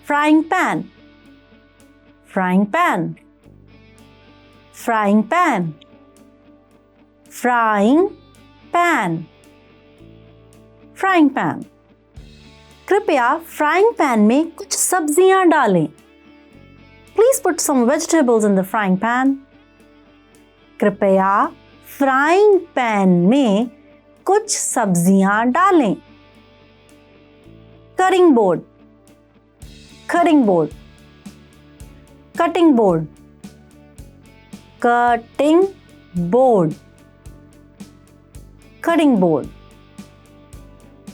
frying pan, frying pan, frying pan, frying pan, frying pan. कृपया frying pan में कुछ सब्जियां डालें. Please put some vegetables in the frying pan. कृपया frying pan में कुछ सब्जियां डालें. Cutting board, cutting board, cutting board, cutting board, cutting board.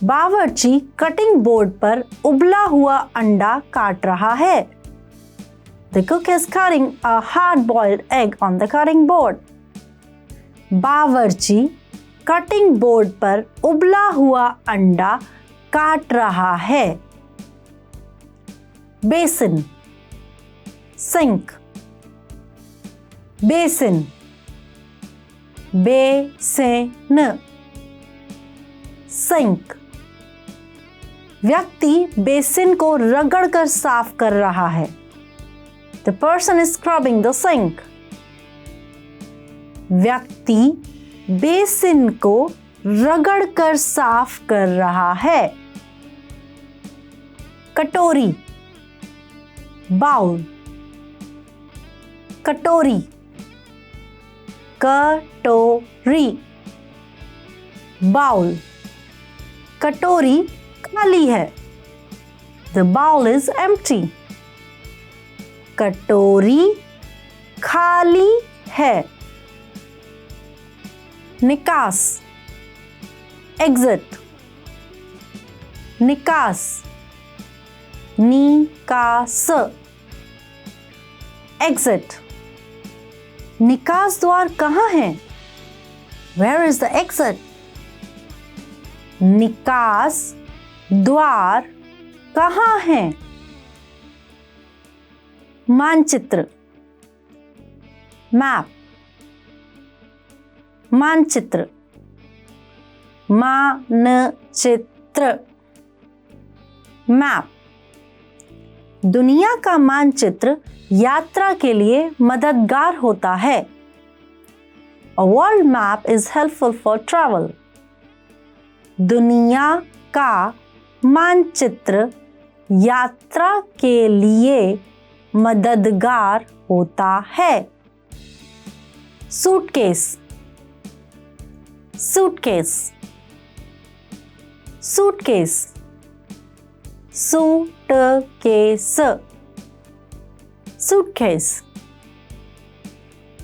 बावर्ची कटिंग बोर्ड पर उबला हुआ अंडा काट रहा है. The cook is cutting a hard-boiled egg on the cutting board. बावर्ची कटिंग बोर्ड पर उबला हुआ अंडा काट रहा है. Basin, sink, basin, basin, sink. व्यक्ति बेसिन को रगड़कर साफ कर रहा है. The person is scrubbing the sink. व्यक्ति बेसिन को रगड़कर साफ कर रहा है. कटोरी, बाउल, कटोरी, कटोरी, बाउल. कटोरी खाली है. The bowl is empty. कटोरी खाली है. निकास, exit, निकास, निकास, exit. निकास द्वार कहाँ है? Where is the exit? निकास द्वार कहाँ है? मानचित्र, मैप, मानचित्र, मानचित्र, मैप. दुनिया का मानचित्र यात्रा के लिए मददगार होता है. A world map is helpful for travel. दुनिया का मानचित्र यात्रा के लिए मददगार होता है. Suitcase, suitcase, suitcase, suitcase, suitcase.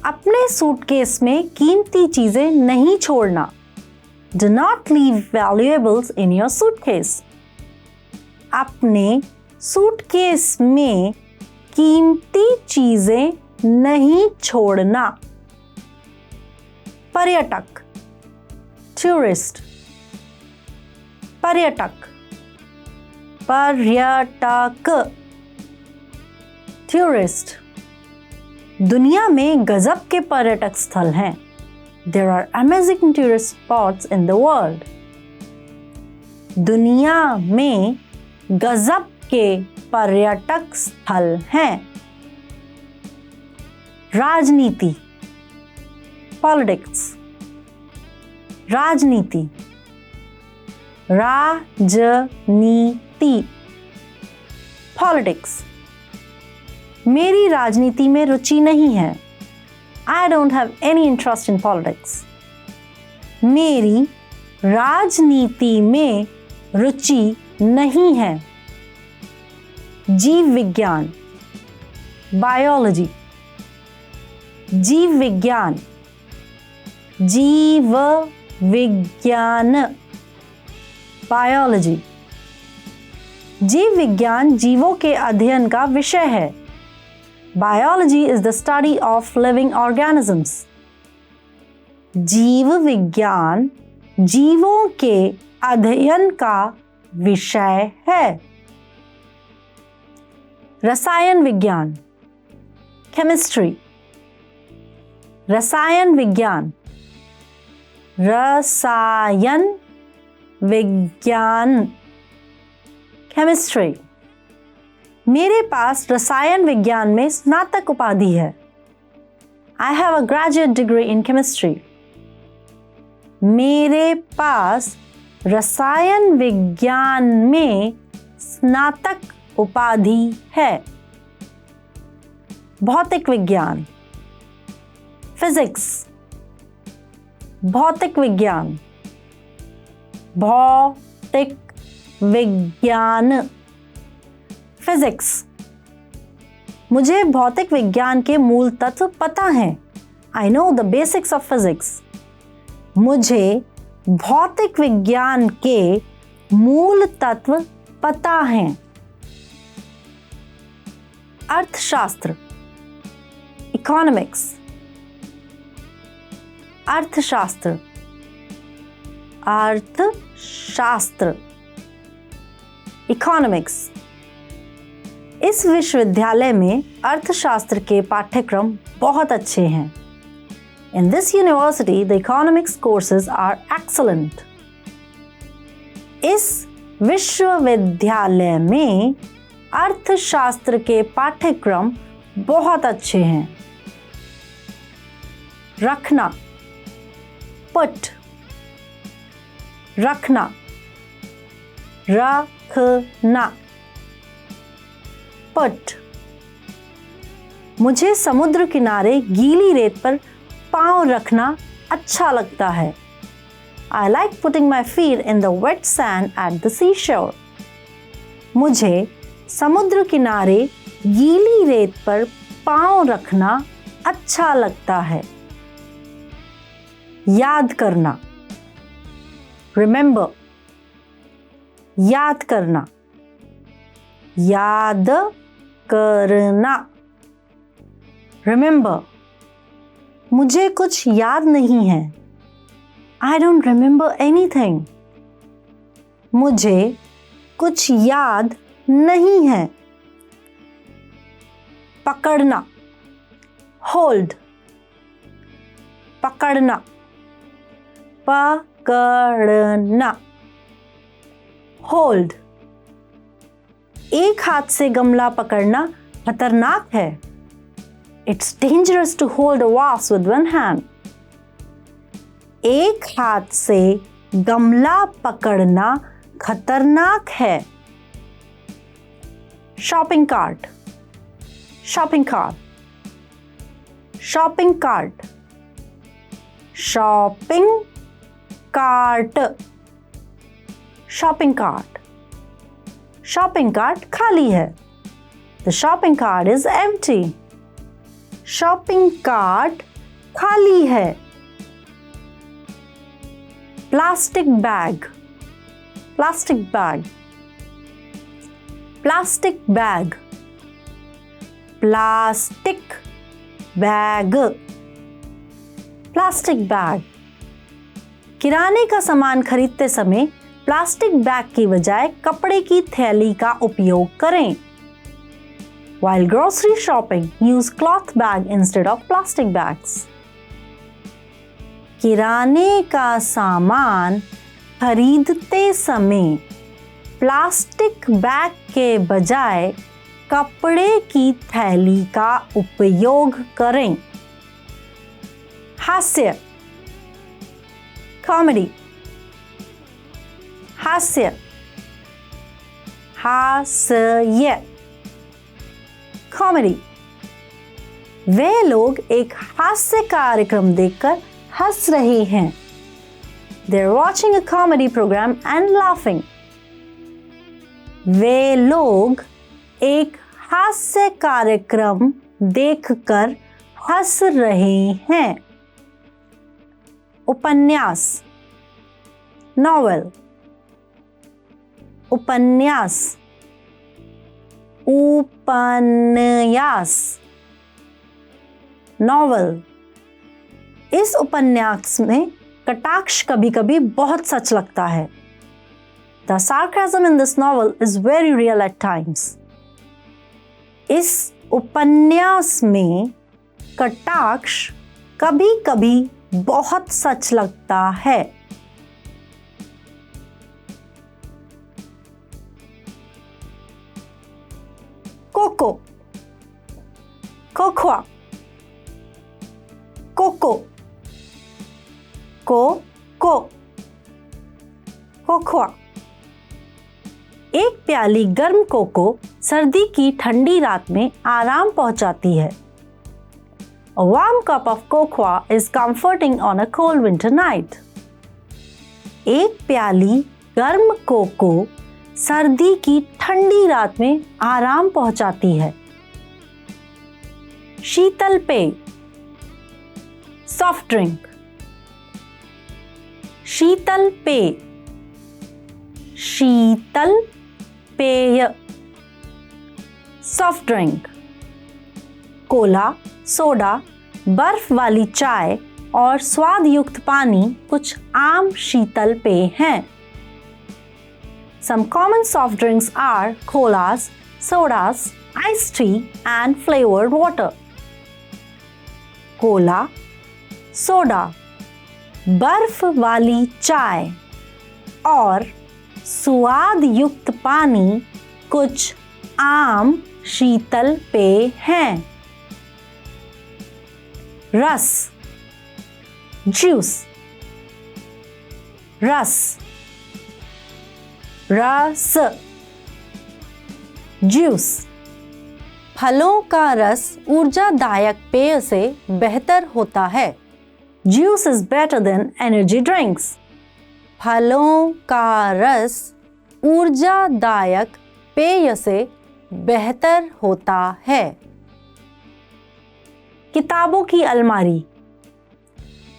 अपने सूटकेस में कीमती चीजें नहीं छोड़ना. Do not leave valuables in your suitcase. अपने सूटकेस में कीमती चीजें नहीं छोड़ना. पर्यटक, टूरिस्ट, पर्यटक, पर्यटक, टूरिस्ट. दुनिया में गजब के पर्यटक स्थल हैं. There are amazing tourist spots in the world. दुनिया में गजब के पर्यटक स्थल हैं. राजनीति, पॉलिटिक्स, राजनीति, राजनीति, पॉलिटिक्स. मेरी राजनीति में रुचि नहीं है. I don't have any interest in politics. मेरी राजनीति में रुचि नहीं है. जीव विज्ञान, बायोलॉजी, जीव विज्ञान, जीव विज्ञान, बायोलॉजी. जीव विज्ञान जीवों के अध्ययन का विषय है. Biology is the study of living organisms. जीव विज्ञान जीवों के अध्ययन का विषय है. रसायन विज्ञान, केमिस्ट्री, रसायन विज्ञान, रसायन विज्ञान, केमिस्ट्री. मेरे पास रसायन विज्ञान में स्नातक उपाधि है। I have a graduate degree in chemistry. मेरे पास रसायन विज्ञान में स्नातक उपाधि है। भौतिक विज्ञान, फिजिक्स, भौतिक विज्ञान, भौतिक विज्ञान, फिजिक्स। मुझे भौतिक विज्ञान के मूल तत्व पता हैं। I know the basics of physics. मुझे भौतिक विज्ञान के मूल तत्व पता हैं। अर्थशास्त्र, इकोनॉमिक्स, अर्थशास्त्र, अर्थशास्त्र, इकोनॉमिक्स। इस विश्वविद्यालय में अर्थशास्त्र के पाठ्यक्रम बहुत अच्छे हैं। In this university, the economics courses are excellent. इस विश्वविद्यालय में अर्थशास्त्र के पाठ्यक्रम बहुत अच्छे हैं। रखना, put, रखना, रखना, put। मुझे समुद्र किनारे गीली रेत पर पांव रखना अच्छा लगता है। I like putting my feet in the wet sand at the seashore. मुझे समुद्र किनारे गीली रेत पर पांव रखना अच्छा लगता है। याद करना, remember, याद करना, याद करना, remember। मुझे कुछ याद नहीं है। I don't remember anything. मुझे कुछ याद नहीं है। पकड़ना, hold, पकड़ना, पकड़ना, hold। एक हाथ से गमला पकड़ना खतरनाक है। It's dangerous to hold a vase with one hand. एक हाथ से गमला पकड़ना खतरनाक है। Shopping cart, shopping cart, shopping cart, shopping cart, shopping cart. Shopping cart खाली है। The shopping cart is empty. Shopping cart खाली है। Plastic bag, plastic bag, plastic bag, plastic bag, plastic bag. किराने का सामान खरीदते समय प्लास्टिक बैग की बजाय कपड़े की थैली का उपयोग करें। While grocery shopping, use cloth bag instead of plastic bags. किराने का सामान खरीदते समय प्लास्टिक बैग के बजाय कपड़े की थैली का उपयोग करें। हास्य, कॉमेडी, हास्य, हास्य, कॉमेडी। वे लोग एक हास्य कार्यक्रम देखकर हंस रहे हैं। They're watching a comedy program and laughing. वे लोग एक हास्य कार्यक्रम देखकर हंस रहे हैं। उपन्यास, नॉवेल, उपन्यास, उपन्यास, नॉवेल। इस उपन्यास में कटाक्ष कभी कभी बहुत सच लगता है। The sarcasm in this novel is very real at times. इस उपन्यास में कटाक्ष कभी कभी बहुत सच लगता है। कोको, कोकोआ, कोको, को, कोकोआ। एक प्याली गर्म कोको सर्दी की ठंडी रात में आराम पहुंचाती है। A warm cup of cocoa is comforting on a cold winter night. एक प्याली गर्म कोको सर्दी की ठंडी रात में आराम पहुंचाती है। शीतल पेय, सॉफ्ट ड्रिंक, शीतल पेय, शीतल पेय, सॉफ्ट ड्रिंक। कोला, सोडा, बर्फ वाली चाय और स्वाद युक्त पानी कुछ आम शीतल पेय हैं। Some common soft drinks are colas, sodas, iced tea and flavored water. Cola, soda, बर्फ वाली चाय और स्वाद युक्त पानी कुछ आम शीतल पेय हैं। रस, जूस, रस, रस, जूस। फलों का रस ऊर्जादायक पेय से बेहतर होता है। Juice is better than energy drinks. फलों का रस ऊर्जादायक पेय से बेहतर होता है। किताबों की अलमारी,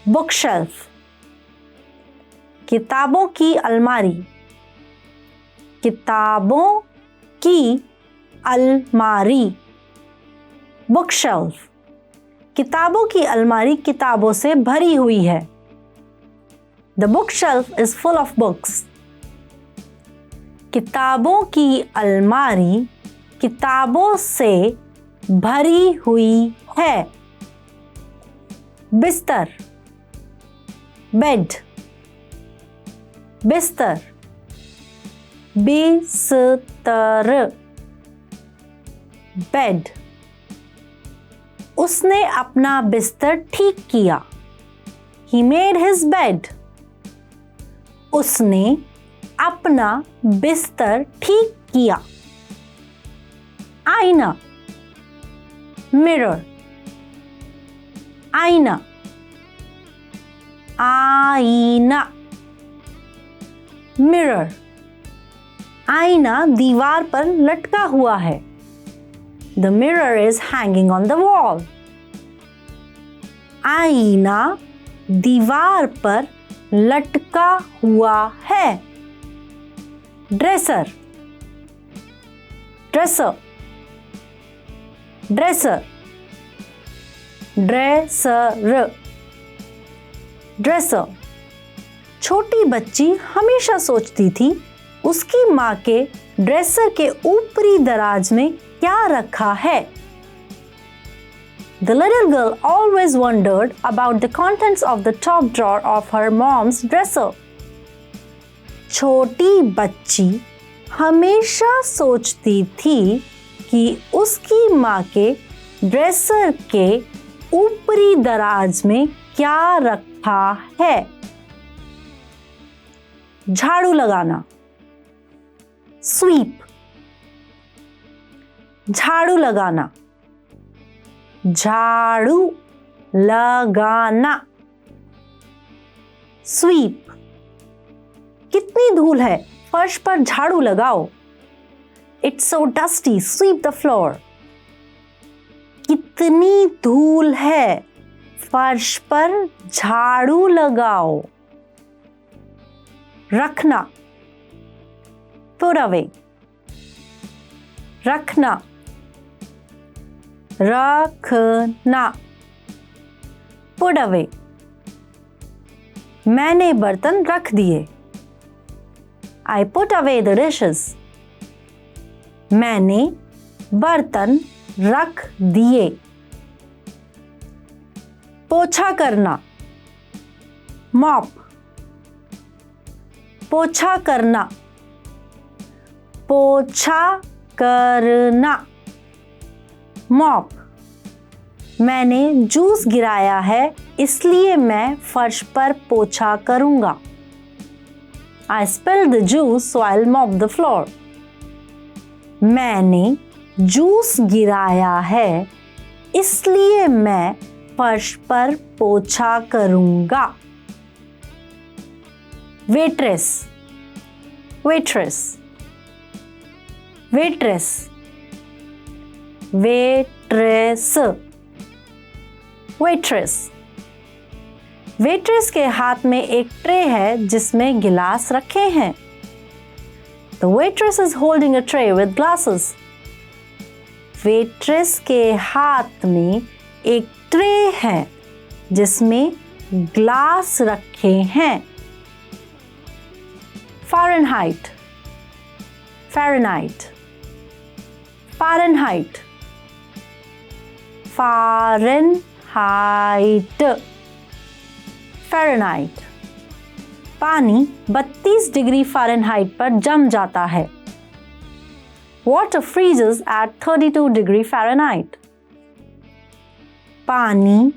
बुक शेल्फ, किताबों की अलमारी, किताबों की अलमारी, बुक शेल्फ। किताबों की अलमारी किताबों से भरी हुई है। The bookshelf is full of books. किताबों की अलमारी किताबों से भरी हुई है। बिस्तर, बेड, बिस्तर, बिस्तर, बेड। उसने अपना बिस्तर ठीक किया। He made his bed. उसने अपना बिस्तर ठीक किया। आईना, मिरर, आईना, आईना, मिरर। आईना दीवार पर लटका हुआ है। The mirror is hanging on the wall. आईना दीवार पर लटका हुआ है। Dresser, dresser, dresser, dresser, dresser. छोटी बच्ची हमेशा सोचती थी उसकी माँ के ड्रेसर के ऊपरी दराज में क्या रखा है। The little girl always wondered about the contents of the top drawer of her mom's dresser. छोटी बच्ची हमेशा सोचती थी कि उसकी माँ के ड्रेसर के ऊपरी दराज में क्या रखा है। झाड़ू लगाना, स्वीप, झाड़ू लगाना, झाड़ू लगाना, स्वीप। कितनी धूल है, फर्श पर झाड़ू लगाओ। It's so dusty, sweep the floor. कितनी धूल है, फर्श पर झाड़ू लगाओ। रखना, put away, रखना, रखना, put away। मैंने बर्तन रख दिए। I put away the dishes. मैंने बर्तन रख दिए। पोछा करना, मॉप, पोछा करना, पोछा करना, मॉप, मैंने जूस गिराया है इसलिए मैं फर्श पर पोछा करूंगा। I spilled the juice so I'll mop the floor. मैंने जूस गिराया है इसलिए मैं फर्श पर पोछा करूंगा। Waitress, waitress, waitress, waitress, waitress. Waitress के हाथ में एक ट्रे है जिसमें गिलास रखे हैं। The waitress is holding a tray with glasses. Waitress के हाथ में एक ट्रे है जिसमें ग्लास रखे हैं। Fahrenheit, Fahrenheit, Fahrenheit, Fahrenheit, Fahrenheit. पानी 32 डिग्री फ़ारेनहाइट पर जम जाता है। Water freezes at 32 degree Fahrenheit. पानी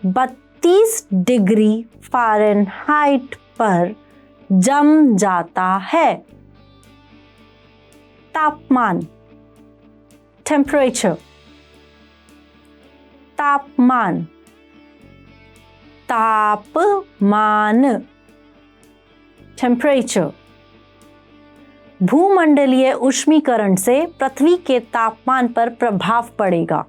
32 डिग्री फ़ारेनहाइट पर जम जाता है। तापमान, टेम्परेचर, तापमान, तापमान, टेम्परेचर। भूमंडलीय ऊष्मीकरण से पृथ्वी के तापमान पर प्रभाव पड़ेगा।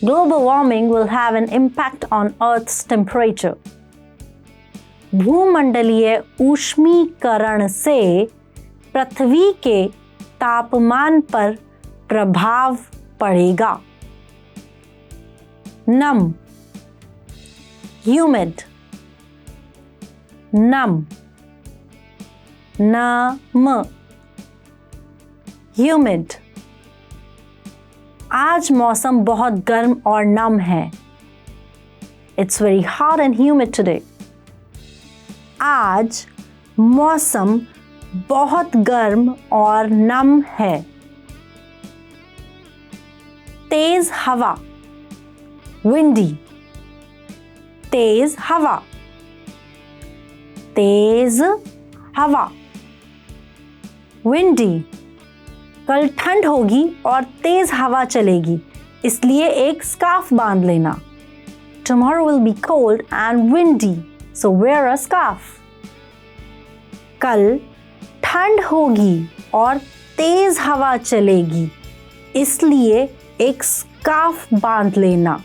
Global warming will have an impact on Earth's temperature. भूमंडलीय ऊष्मीकरण से पृथ्वी के तापमान पर प्रभाव पड़ेगा। नम, humid, नम, नम, humid। आज मौसम बहुत गर्म और नम है। It's very hot and humid today. आज मौसम बहुत गर्म और नम है। तेज हवा, windy, तेज हवा, तेज हवा, windy। कल ठंड होगी और तेज हवा चलेगी, इसलिए एक स्कार्फ बांध लेना। Tomorrow will be cold and windy, so wear a scarf. कल ठंड होगी और तेज हवा चलेगी, इसलिए एक स्कार्फ बांध लेना।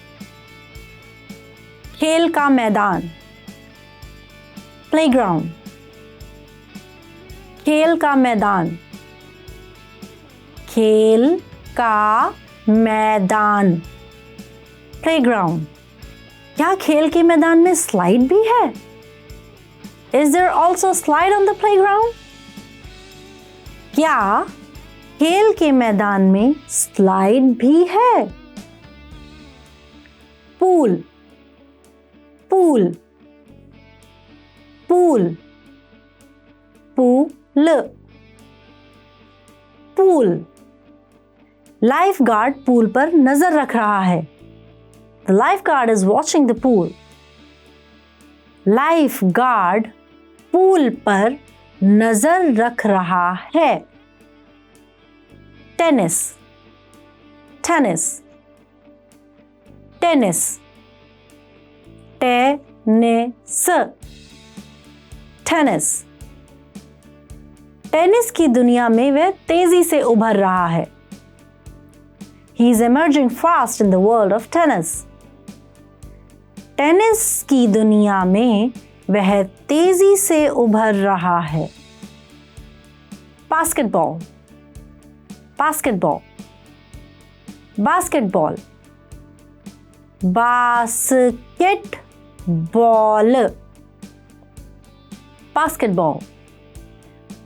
खेल का मैदान, प्लेग्राउंड, खेल का मैदान, खेल का मैदान, प्लेग्राउंड। क्या खेल के मैदान में स्लाइड भी है? Is there also slide on the playground? क्या खेल के मैदान में स्लाइड भी है? Pool, pool, pool, pool, pool. Life guard pool पर नजर रख रहा है। The lifeguard is watching the pool. Life guard pool पर नजर रख रहा है। Tennis, tennis, tennis, tennis, tennis. Tennis की दुनिया में वह तेजी से उभर रहा है। He is emerging fast in the world of tennis. Tennis की दुनिया में वह तेजी से उभर रहा है। Basketball, basketball, basketball, basketball, basketball.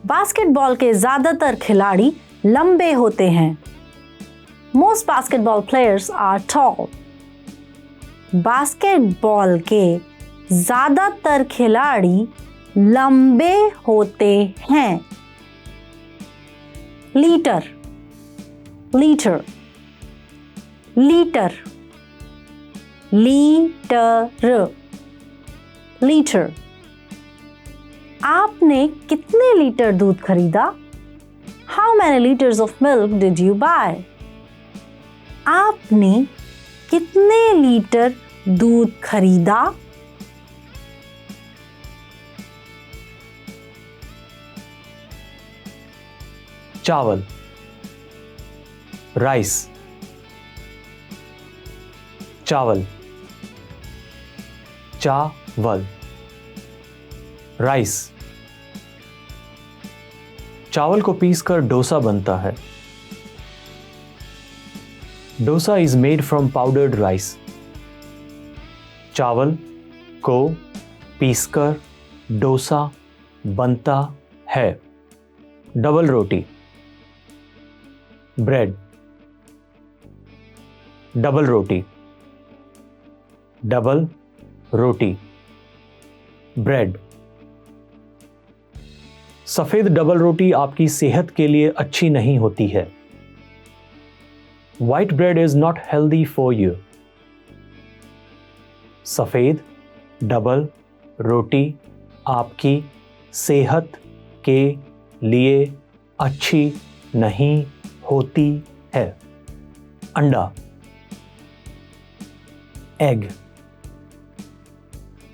Basketball के ज्यादातर खिलाड़ी लंबे होते हैं। Most basketball players are tall. Basketball के ज्यादातर खिलाड़ी लंबे होते हैं। Litre, litre, litre, litre, litre. आपने कितने लीटर दूध खरीदा? How many liters of milk did you buy? आपने कितने लीटर दूध खरीदा? चावल, राइस, चावल, चावल, राइस। चावल को पीसकर डोसा बनता है। Dosa is made from powdered rice. चावल को पीसकर डोसा बनता है। डबल रोटी, ब्रेड, डबल रोटी, डबल रोटी, ब्रेड। सफेद डबल रोटी आपकी सेहत के लिए अच्छी नहीं होती है। White bread is not healthy for you. सफेद डबल रोटी आपकी सेहत के लिए अच्छी नहीं होती है। अंडा, एग,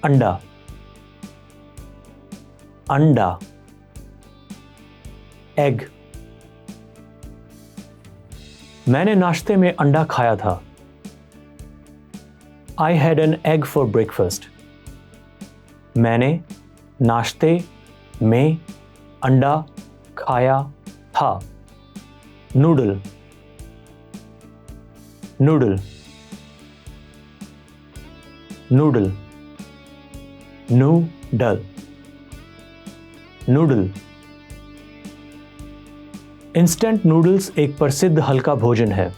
अंडा, अंडा, एग। मैंने नाश्ते में अंडा खाया था। I had an egg for breakfast. मैंने नाश्ते में अंडा खाया था। Noodle, noodle, noodle, noodle, noodle. Instant noodles एक प्रसिद्ध हल्का भोजन है।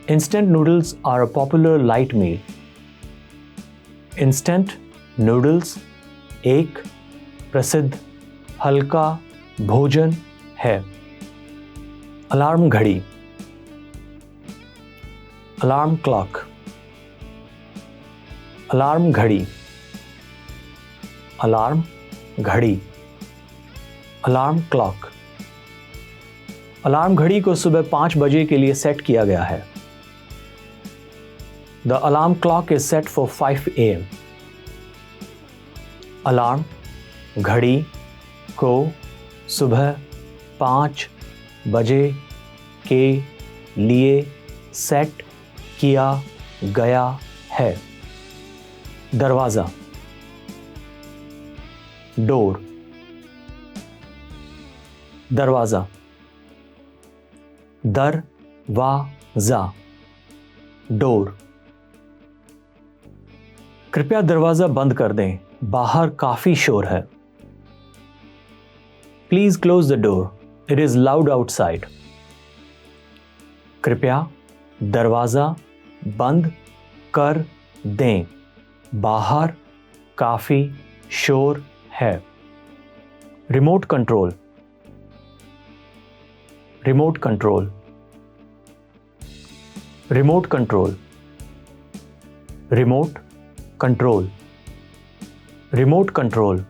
Instant noodles are a popular light meal. Instant noodles एक प्रसिद्ध हल्का भोजन है। अलार्म घड़ी, अलार्म क्लॉक, अलार्म घड़ी, अलार्म घड़ी, अलार्म क्लॉक। अलार्म घड़ी को सुबह 5 बजे के लिए सेट किया गया है। The alarm clock is set for 5 AM। Alarm घड़ी को सुबह 5 बजे के लिए सेट किया गया है। दरवाज़ा, डोर, दरवाज़ा, दरवाज़ा, डोर। कृपया दरवाज़ा बंद कर दें, बाहर काफ़ी शोर है। Please close the door, it is loud outside. कृपया दरवाज़ा बंद कर दें, बाहर काफ़ी शोर है। Remote control, remote control, remote control, remote control, remote control.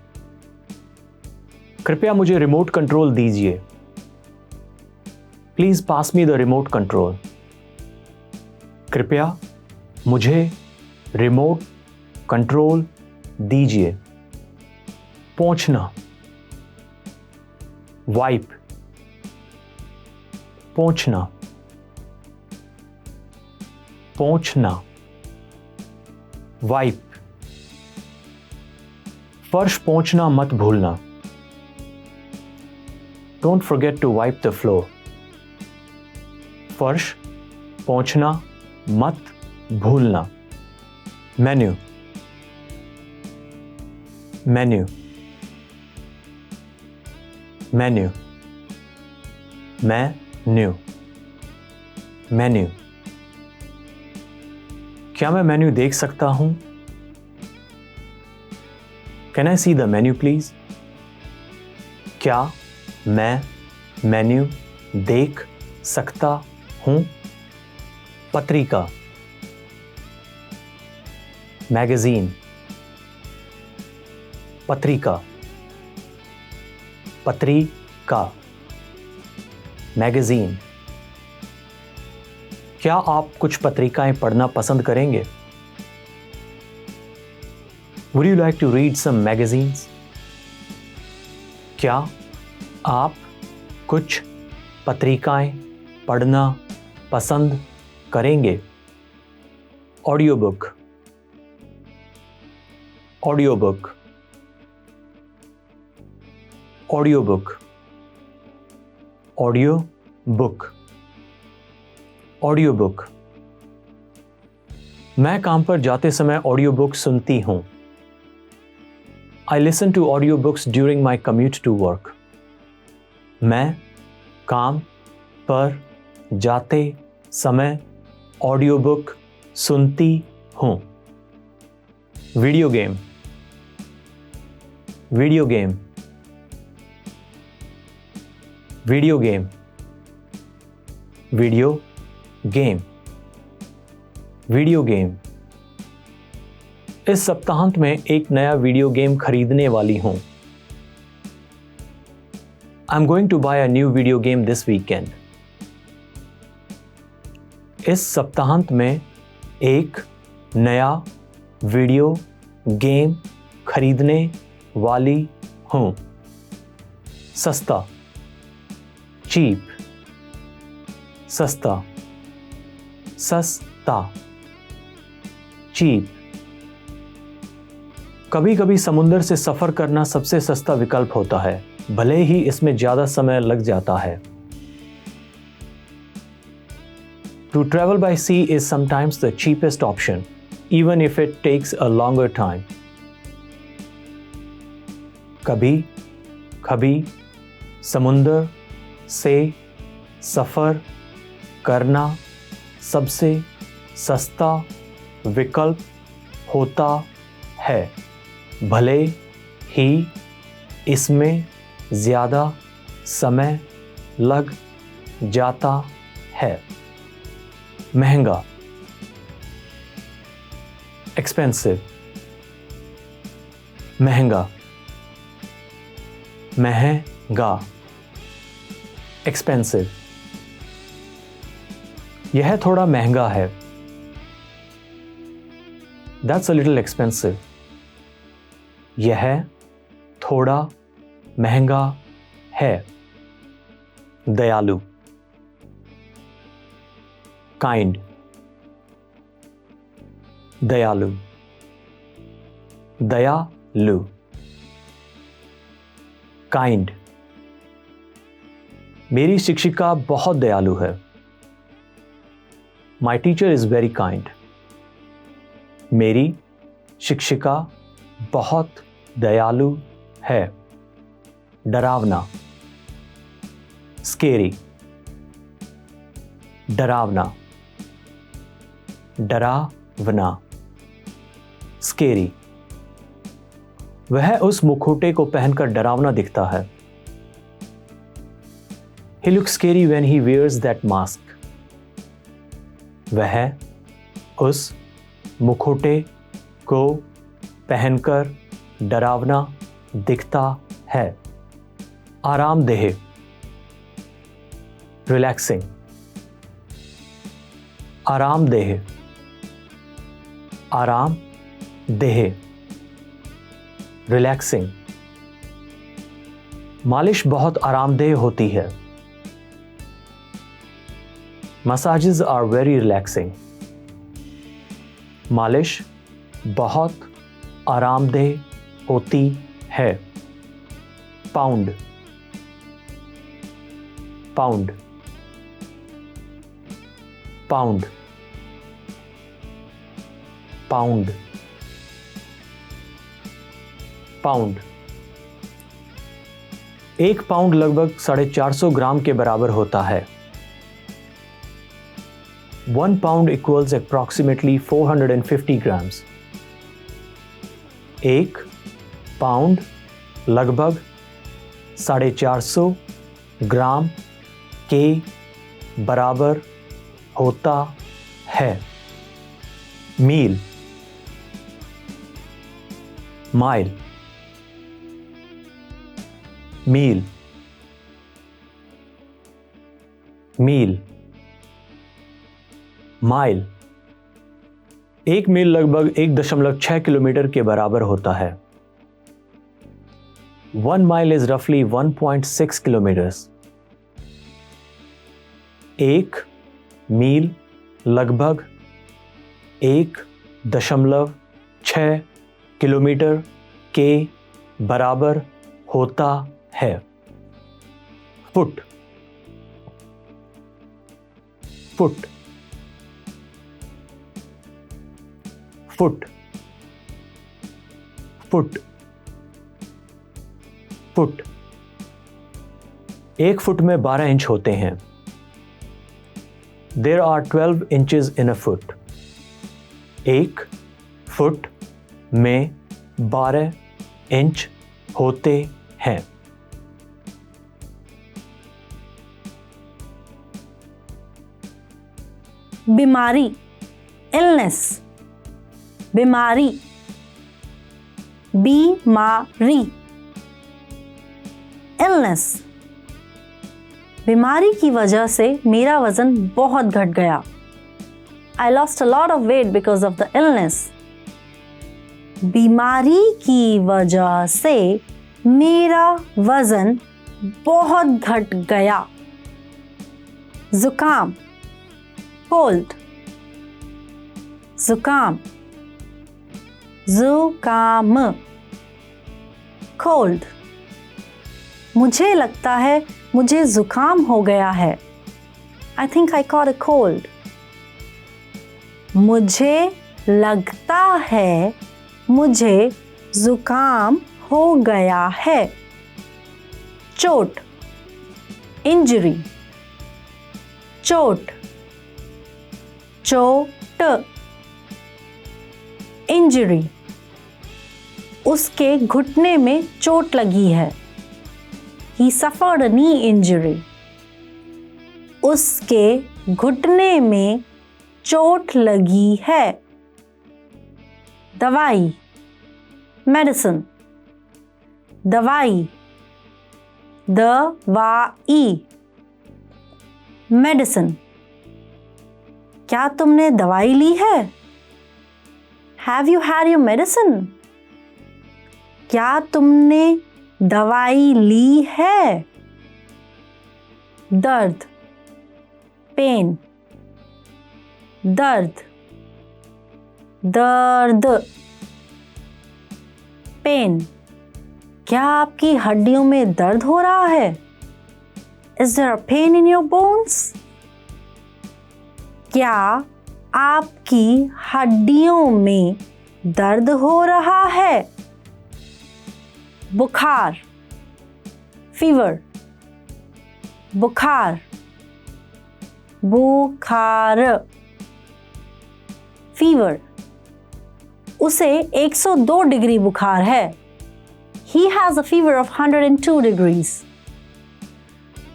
कृपया मुझे रिमोट कंट्रोल दीजिए। Please pass me the remote control. कृपया मुझे रिमोट कंट्रोल दीजिए। पोंछना, वाइप, पोंछना, पोंछना, वाइप। फर्श पोंछना मत भूलना। Don't forget to wipe the floor. फर्श पोंछना मत भूलना। Menu, menu, menu, menu, menu. क्या मैं मेन्यू देख सकता हूं? Can I see the menu please? क्या मैं मेन्यू देख सकता हूं? पत्रिका, मैगजीन, पत्रिका, पत्रिका, मैगजीन। क्या आप कुछ पत्रिकाएं पढ़ना पसंद करेंगे? Would you like to read some magazines? क्या आप कुछ पत्रिकाएं पढ़ना पसंद करेंगे? Audio book, audio book, audio book, audio book, audio book. मैं काम पर जाते समय ऑडियो बुक सुनती हूं। I listen to audiobooks during my commute to work. मैं काम पर जाते समय ऑडियो बुक सुनती हूं। Video game, video game, video game, video game, video game. इस सप्ताहांत में एक नया वीडियो गेम खरीदने वाली हूं। I'm going to buy a new video game this weekend. इस सप्ताहांत में एक नया वीडियो गेम खरीदने वाली हूं। सस्ता, चीप, सस्ता, सस्ता, चीप। कभी कभी समुद्र से सफर करना सबसे सस्ता विकल्प होता है, भले ही इसमें ज्यादा समय लग जाता है। To travel by sea is sometimes the cheapest option, even if it takes a longer time. कभी कभी समुद्र से सफर करना सबसे सस्ता विकल्प होता है, भले ही इसमें ज़्यादा समय लग जाता है। महंगा, एक्सपेंसिव, महंगा, महंगा, एक्सपेंसिव। यह थोड़ा महंगा है। That's a little expensive. यह थोड़ा महंगा है। दयालु, काइंड, दयालु, दयालु, काइंड। मेरी शिक्षिका बहुत दयालु है। My teacher is very kind. मेरी शिक्षिका बहुत दयालु है। डरावना, स्केरी, डरावना, डरावना, स्केरी। वह उस मुखौटे को पहनकर डरावना दिखता है। He looks scary when he wears that mask. वह उस मुखौटे को पहनकर डरावना दिखता है। आरामदेह, रिलैक्सिंग, आरामदेह, आरामदेह, रिलैक्सिंग। मालिश बहुत आरामदेह होती है। Massages are very relaxing. मालिश बहुत आरामदेह होती है। Pound, pound, pound, pound, pound. एक पाउंड लगभग 450 ग्राम के बराबर होता है। 1 pound equals approximately 450 grams. एक पाउंड लगभग 450 ग्राम के बराबर होता है। मील, माइल, मील, मील, माइल। 1 मील लगभग 1.6 किलोमीटर के बराबर होता है। 1 mile is roughly 1.6 kilometers. 1 मील लगभग 1.6 किलोमीटर के बराबर होता है। Foot, foot, foot, foot, foot. 1 foot में 12 इंच होते हैं। There are 12 inches in a foot. 1 foot में 12 इंच होते हैं। बीमारी, illness, बीमारी, बीमारी, illness। बीमारी की वजह से मेरा वजन बहुत घट गया। I lost a lot of weight because of the illness. बीमारी की वजह से मेरा वजन बहुत घट गया। जुकाम, cold, जुकाम, जुकाम, cold। मुझे लगता है मुझे जुकाम हो गया है। I think I caught a cold. मुझे लगता है मुझे जुकाम हो गया है। चोट, इंजरी, चोट, चोट, इंजरी। उसके घुटने में चोट लगी है। He suffered a knee injury. उसके घुटने में चोट लगी है। दवाई, मेडिसिन, दवाई, दवाई, मेडिसिन। क्या तुमने दवाई ली है? Have you had your medicine? क्या तुमने दवाई ली है? दर्द, पेन, दर्द, दर्द, पेन। क्या आपकी हड्डियों में दर्द हो रहा है? Is there a pain in your bones? क्या आपकी हड्डियों में दर्द हो रहा है? बुखार, फीवर, बुखार, बुखार, फीवर। उसे 102 डिग्री बुखार है। He has a fever of 102 degrees.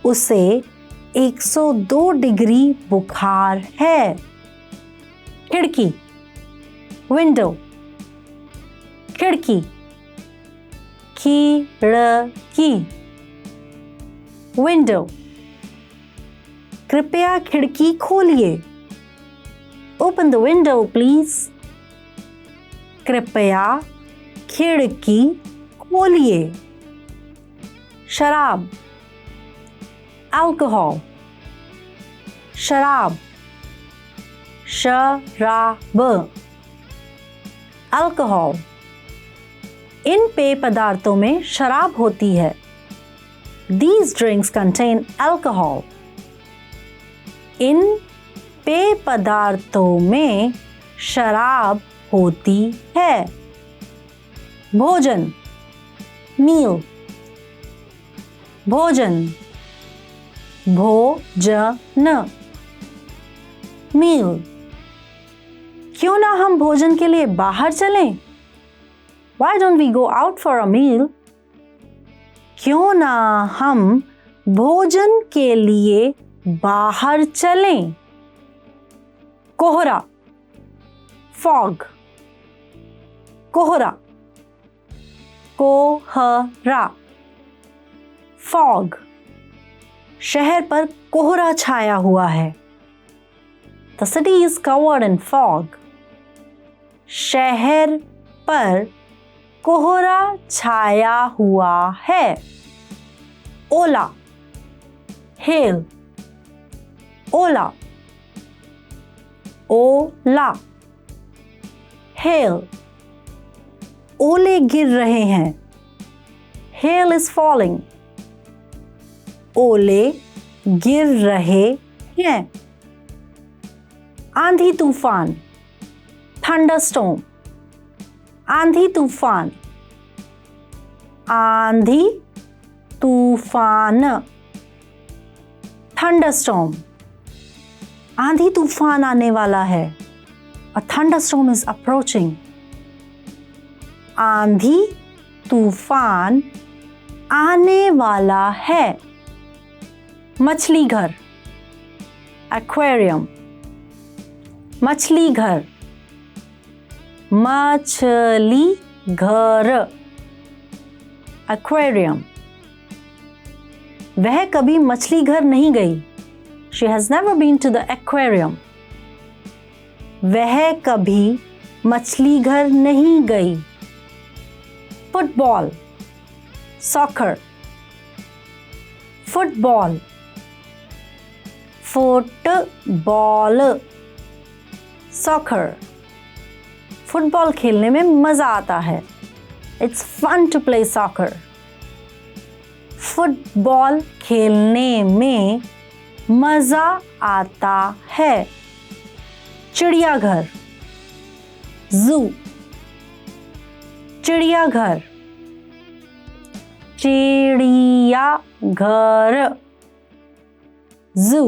उसे 102 डिग्री बुखार है। खिड़की, विंडो, खिड़की, खिड़की, विंडो। कृपया खिड़की खोलिए। Open the window please. कृपया खिड़की खोलिए। शराब, अल्कोहल, शराब, शराब, अल्कोहल। इन पेय पदार्थों में शराब होती है। These drinks contain alcohol. इन पेय पदार्थों में शराब होती है। भोजन, मील, भोजन, भोजन, मील। क्यों ना हम भोजन के लिए बाहर चलें? Why don't we go out for a meal? क्यों ना हम भोजन के लिए बाहर चलें? कोहरा, fog, कोहरा, कोहरा, fog, शहर पर कोहरा छाया हुआ है। The city is covered in fog. शहर पर कोहरा छाया हुआ है। ओला, hail, ओला, ओला, hail, ओले गिर रहे हैं। Hail is falling. ओले गिर रहे हैं। आंधी तूफान, thunderstorm, आंधी तूफान, आंधी तूफान, thunderstorm, आंधी तूफान आने वाला है। A thunderstorm is approaching. आंधी तूफान आने वाला है। मछली घर, aquarium, मछली घर, मछली घर, aquarium, वह कभी मछली घर नहीं गई। She has never been to the aquarium. वह कभी मछली घर नहीं गई। Football, soccer, football, football, soccer, football खेलने में मजा आता है। It's fun to play soccer. Football खेलने में मजा आता है। चिड़ियाघर, जू, चिड़ियाघर, चिड़ियाघर, जू,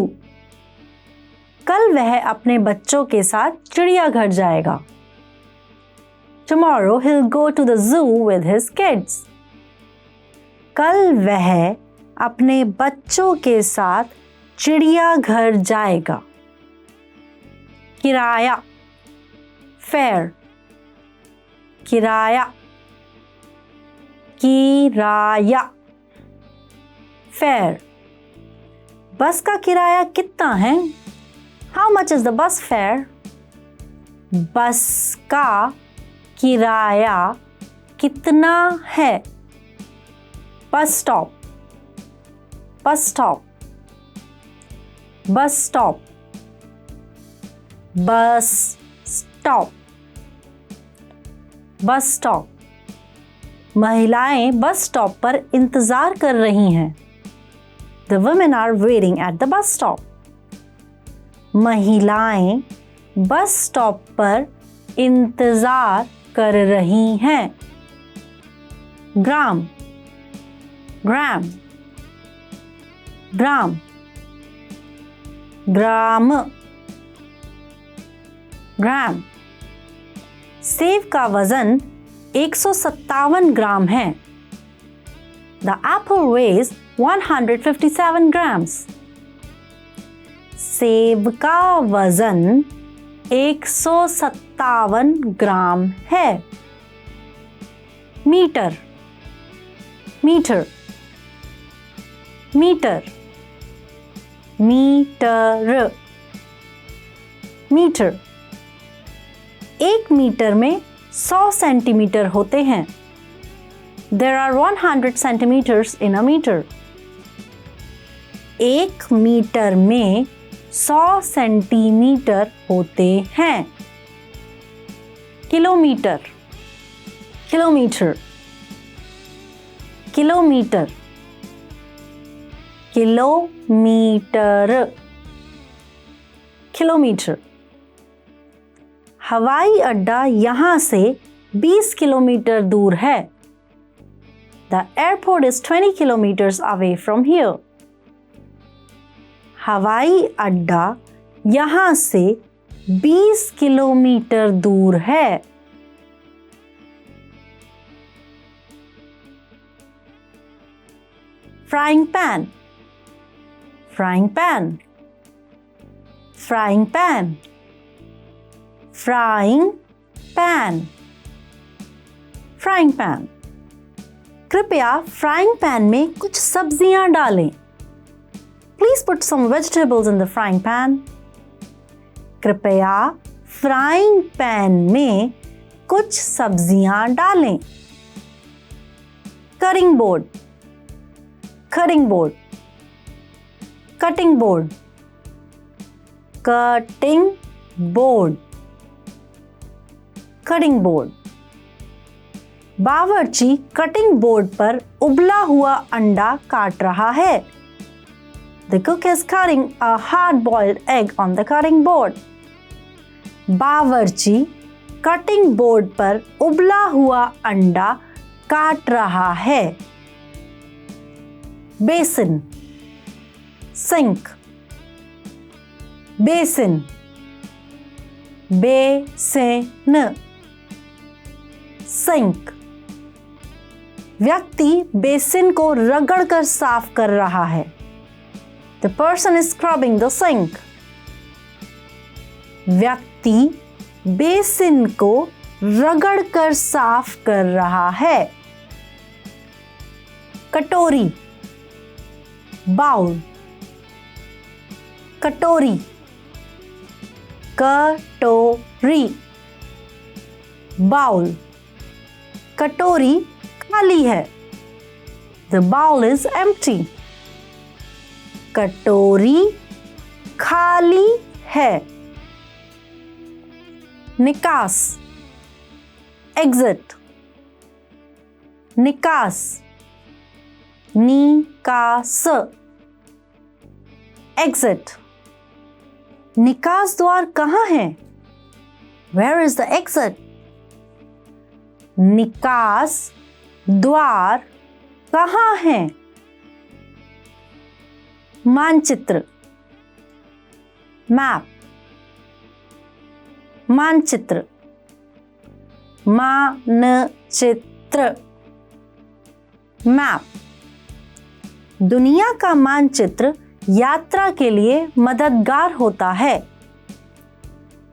कल वह अपने बच्चों के साथ चिड़ियाघर जाएगा। Tomorrow he'll go to the zoo with his kids. कल वह अपने बच्चों के साथ चिड़ियाघर जाएगा। किराया, फेयर, किराया, किराया, फेयर, बस का किराया कितना है? How much is the bus fare? बस का किराया कितना है? Bus stop, bus stop, bus stop, bus stop, bus stop, महिलाएं बस स्टॉप पर इंतजार कर रही हैं। The women are waiting at the bus stop. महिलाएं बस स्टॉप पर इंतजार कर रही हैं। ग्राम, ग्राम, ग्राम, ग्राम, ग्राम, सेब का वजन 157 ग्राम है। The apple weighs 157 grams. सेब का वजन 157 ग्राम है। Metre, metre, metre, metre, metre, एक मीटर में 100 सेंटीमीटर होते हैं। There are 100 centimeters in a meter. एक मीटर में 100 सेंटीमीटर होते हैं। Kilometre, kilometre, kilometre, kilometre, kilometre, हवाई अड्डा यहां से 20 किलोमीटर दूर है। The airport is 20 kilometers away from here. हवाई अड्डा यहां से 20 किलोमीटर दूर है। Frying pan, frying pan, frying pan, frying pan. Frying pan. कृपया फ्राइंग पैन में कुछ सब्जियां डालें. Please put some vegetables in the frying pan. कृपया फ्राइंग पैन में कुछ सब्जियां डालें. Cutting board. Cutting board. Cutting board. Cutting board. Cutting board. बावर्ची कटिंग बोर्ड पर उबला हुआ अंडा काट रहा है. The cook is cutting a hard-boiled egg on the cutting board. बावर्ची कटिंग बोर्ड पर उबला हुआ अंडा काट रहा है. Basin. Sink. Basin. Basin. Sink. व्यक्ति बेसिन को रगड़कर साफ कर रहा है. The person is scrubbing the sink. व्यक्ति बेसिन को रगड़कर साफ कर रहा है. कटोरी. बाउल. कटोरी. कटोरी. बाउल. कटोरी खाली है. The bowl is empty. कटोरी खाली है. निकास. एग्जिट. निकास. निकास. एग्जिट. निकास द्वार कहाँ है? Where is the exit? निकास द्वार कहाँ है? मानचित्र. मैप. मानचित्र. मानचित्र. मैप. दुनिया का मानचित्र यात्रा के लिए मददगार होता है.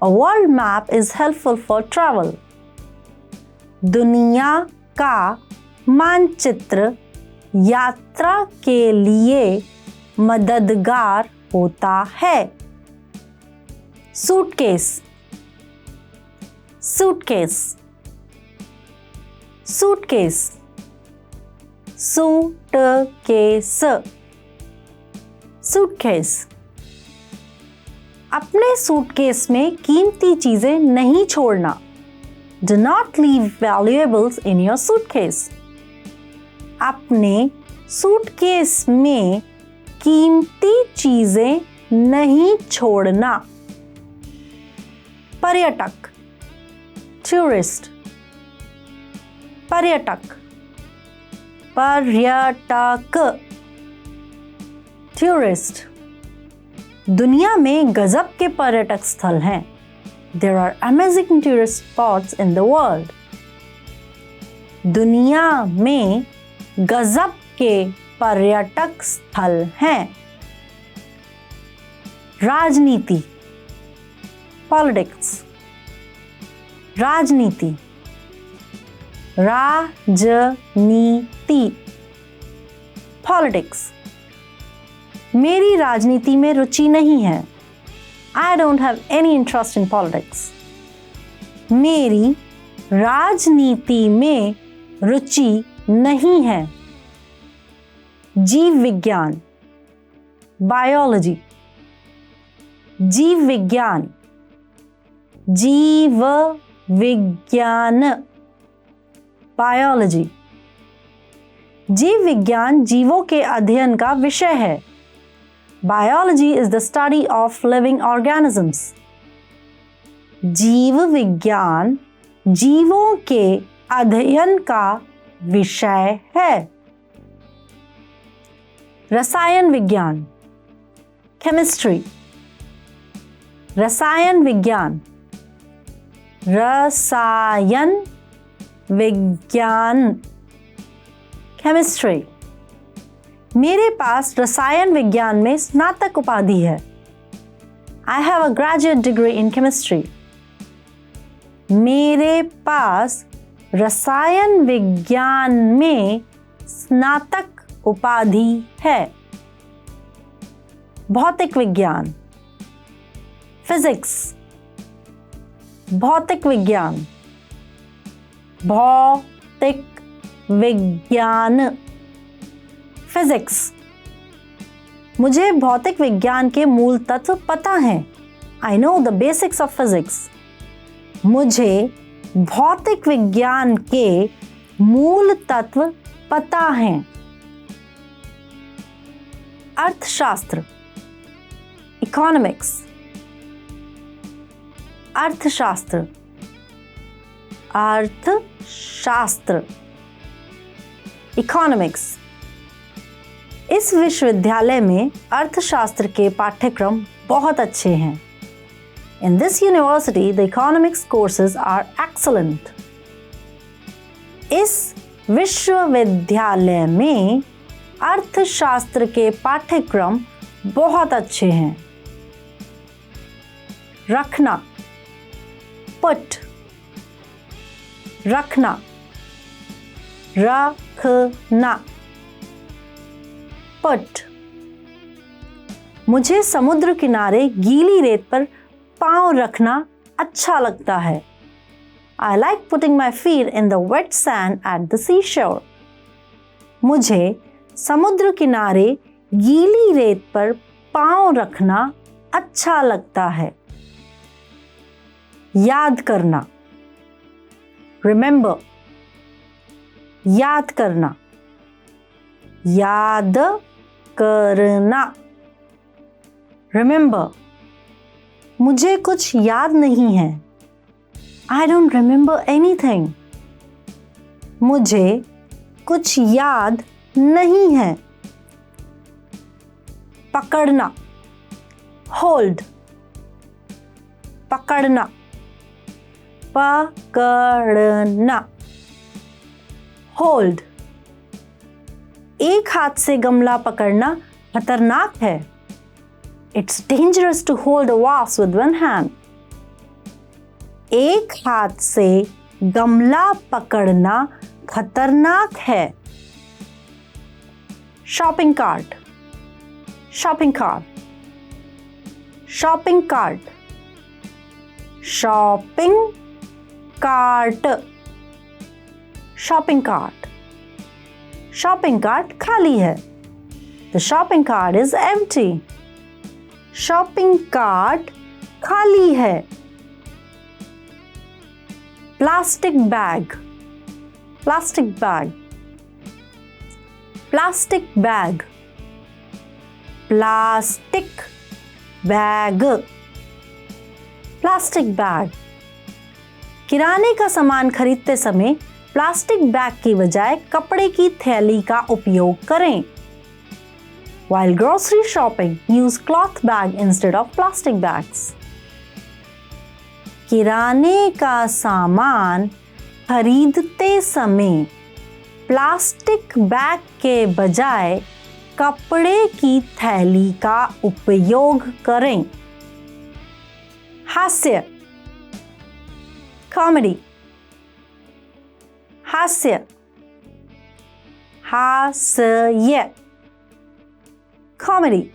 A world map is helpful for travel. दुनिया का मानचित्र यात्रा के लिए मददगार होता है. Suitcase. Suitcase. Suitcase. Suitcase. Suitcase. अपने सूटकेस में कीमती चीजें नहीं छोड़ना. Do not leave valuables in your suitcase. अपने सूटकेस में कीमती चीजें नहीं छोड़ना. पर्यटक. टूरिस्ट. पर्यटक. पर्यटक. टूरिस्ट. दुनिया में गजब के पर्यटक स्थल हैं. There are amazing tourist spots in the world. दुनिया में गजब के पर्यटक स्थल हैं. राजनीति. Politics. राजनीति. राजनीति. Politics. मेरी राजनीति में रुचि नहीं है. I don't have any interest in politics. मेरी राजनीति में रुचि नहीं है. जीव विज्ञान. बायोलॉजी. जीव विज्ञान. जीव विज्ञान. बायोलॉजी. जीव विज्ञान जीवों के अध्ययन का विषय है. Biology is the study of living organisms. जीव विज्ञान जीवों के अध्ययन का विषय है. रसायन विज्ञान. Chemistry. रसायन विज्ञान. रसायन विज्ञान. Chemistry. मेरे पास रसायन विज्ञान में स्नातक उपाधि है. I have a graduate degree in chemistry. मेरे पास रसायन विज्ञान में स्नातक उपाधि है। भौतिक विज्ञान, फिजिक्स, भौतिक विज्ञान, भौतिक विज्ञान, फिजिक्स। मुझे भौतिक विज्ञान के मूल तत्व पता हैं। I know the basics of physics. मुझे भौतिक विज्ञान के मूल तत्व पता हैं। अर्थशास्त्र, इकोनॉमिक्स, अर्थशास्त्र, अर्थशास्त्र, इकोनॉमिक्स। इस विश्वविद्यालय में अर्थशास्त्र के पाठ्यक्रम बहुत अच्छे हैं। In this university, the economics courses are excellent. इस विश्वविद्यालय में अर्थशास्त्र के पाठ्यक्रम बहुत अच्छे हैं। रखना, put, रखना, रखना, put। मुझे समुद्र किनारे गीली रेत पर पांव रखना अच्छा लगता है। I like putting my feet in the wet sand at the seashore. मुझे समुद्र किनारे गीली रेत पर पांव रखना अच्छा लगता है। याद करना, remember, याद करना, याद करना, remember। मुझे कुछ याद नहीं है। I don't remember anything. मुझे कुछ याद नहीं है। पकड़ना, hold, पकड़ना, पकड़ना, hold। एक हाथ से गमला पकड़ना खतरनाक है। It's dangerous to hold a vase with one hand. एक हाथ से गमला पकड़ना खतरनाक है। Shopping cart, shopping cart, shopping cart, shopping cart, shopping cart. Shopping cart खाली है। The shopping cart is empty. Shopping cart खाली है। Plastic bag, plastic bag, plastic bag, plastic bag, plastic bag. किराने का सामान खरीदते समय प्लास्टिक बैग की बजाय कपड़े की थैली का उपयोग करें। While grocery shopping, use cloth bag instead of plastic bags. किराने का सामान खरीदते समय प्लास्टिक बैग के बजाय कपड़े की थैली का उपयोग करें। हास्य, कॉमेडी, हास्य, हास्य, कॉमेडी।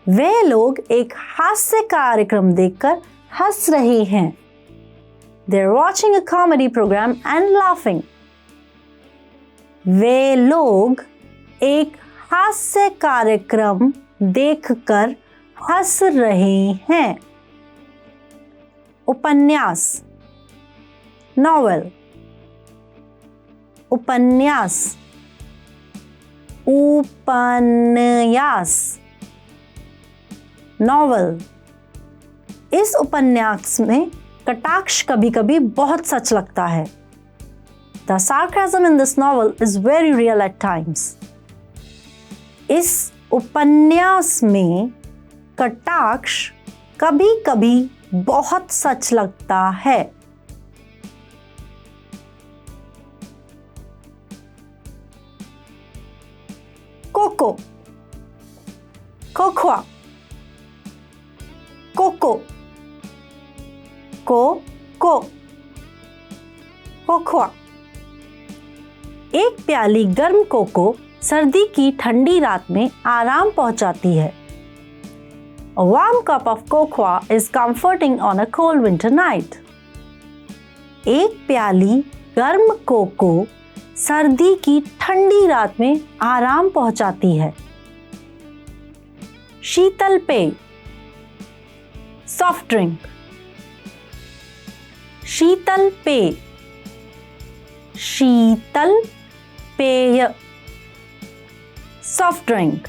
वे लोग एक हास्य कार्यक्रम देखकर हंस रहे हैं। They're watching a comedy program and laughing. वे लोग एक हास्य कार्यक्रम देखकर हंस रहे हैं। उपन्यास, नॉवेल, उपन्यास, उपन्यास, नॉवेल। इस उपन्यास में कटाक्ष कभी कभी बहुत सच लगता है। The sarcasm in this novel is very real at times. इस उपन्यास में कटाक्ष कभी कभी बहुत सच लगता है। Cocoa, cocoa, cocoa, cocoa, cocoa. एक प्याली गर्म कोको सर्दी की ठंडी रात में आराम पहुंचाती है। A warm cup of cocoa is comforting on a cold winter night. एक प्याली गर्म कोको सर्दी की ठंडी रात में आराम पहुंचाती है। शीतल पेय, सॉफ्ट ड्रिंक। शीतल पेय, शीतल पेय, सॉफ्ट ड्रिंक।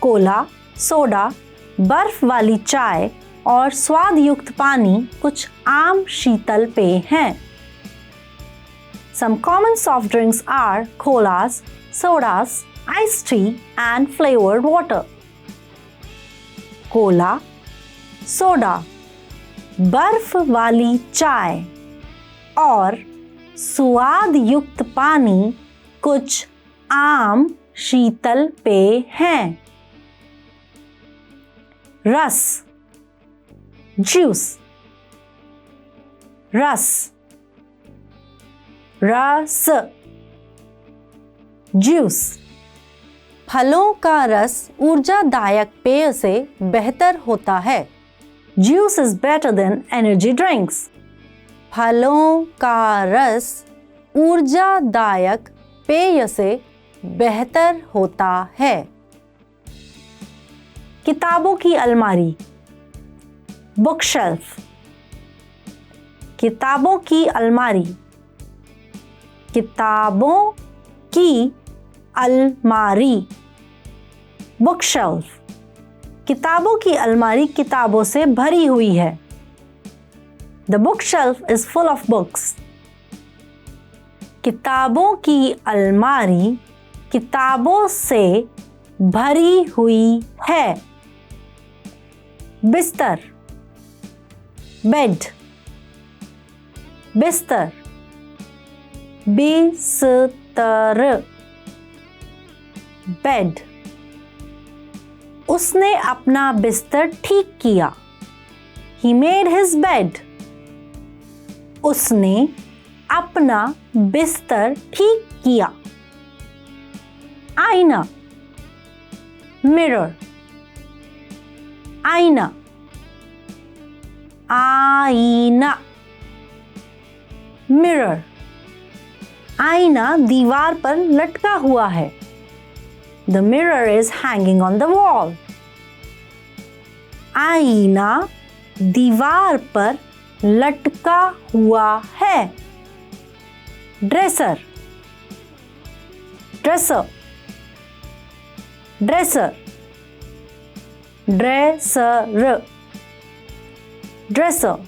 कोला, सोडा, बर्फ वाली चाय और स्वाद युक्त पानी कुछ आम शीतल पेय हैं। Some common soft drinks are colas, sodas, iced tea and flavored water. Cola, soda, बर्फ वाली चाय और स्वाद युक्त पानी कुछ आम शीतल पेय हैं। रस, जूस। रस, रस, जूस। फलों का रस ऊर्जादायक पेय से बेहतर होता है। Juice is better than energy drinks. फलों का रस ऊर्जादायक पेय से बेहतर होता है। किताबों की अलमारी, बुक शेल्फ। किताबों की अलमारी, किताबों की अलमारी, बुक शेल्फ। किताबों की अलमारी किताबों से भरी हुई है। The bookshelf is full of books. किताबों की अलमारी किताबों से भरी हुई है। बिस्तर, बेड। बिस्तर, बिस्तर, बेड। उसने अपना बिस्तर ठीक किया। He made his bed. उसने अपना बिस्तर ठीक किया। आईना, मिरर। आईना, आईना, मिरर। आईना दीवार पर लटका हुआ है। The mirror is hanging on the wall. आईना दीवार पर लटका हुआ है। Dresser, dresser, dresser, dresser, dresser.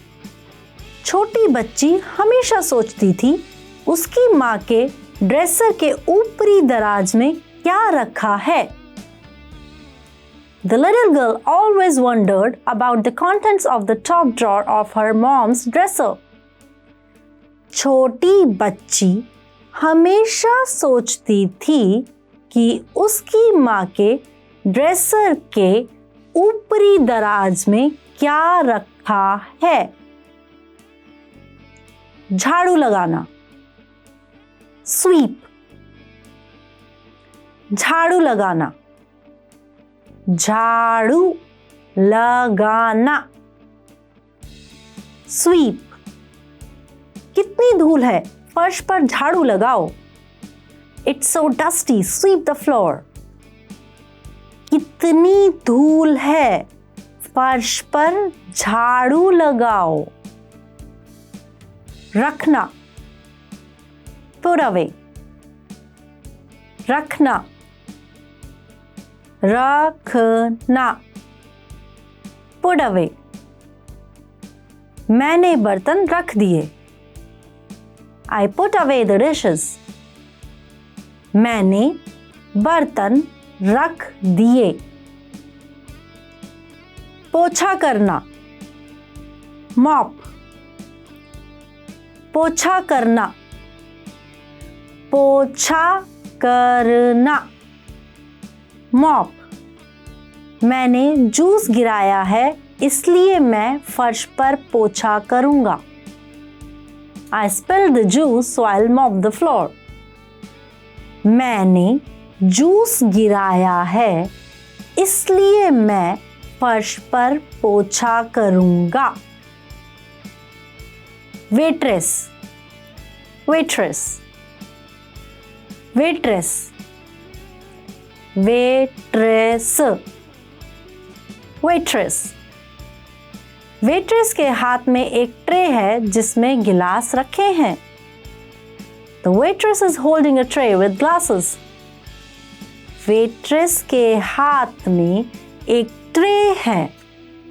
छोटी बच्ची हमेशा सोचती थी उसकी माँ के ड्रेसर के ऊपरी दराज में क्या रखा है। The little girl always wondered about the contents of the top drawer of her mom's dresser. छोटी बच्ची हमेशा सोचती थी कि उसकी माँ के ड्रेसर के ऊपरी दराज में क्या रखा है। झाड़ू लगाना, स्वीप। झाड़ू लगाना, झाड़ू लगाना, स्वीप। कितनी धूल है, फर्श पर झाड़ू लगाओ। It's so dusty, sweep the floor. कितनी धूल है, फर्श पर झाड़ू लगाओ। रखना, put away। रखना, रखना, put away। मैंने बर्तन रख दिए। I put away the dishes. मैंने बर्तन रख दिए। पोछा करना, मॉप। पोछा करना, पोछा करना, मॉप। मैंने जूस गिराया है, इसलिए मैं फर्श पर पोछा करूंगा। I spilled the juice so I'll mop the floor. मैंने जूस गिराया है, इसलिए मैं फर्श पर पोछा करूंगा। Waitress, waitress, waitress, waitress, waitress. Waitress के हाथ में एक ट्रे है जिसमें गिलास रखे हैं। The waitress is holding a tray with glasses. Waitress के हाथ में एक ट्रे है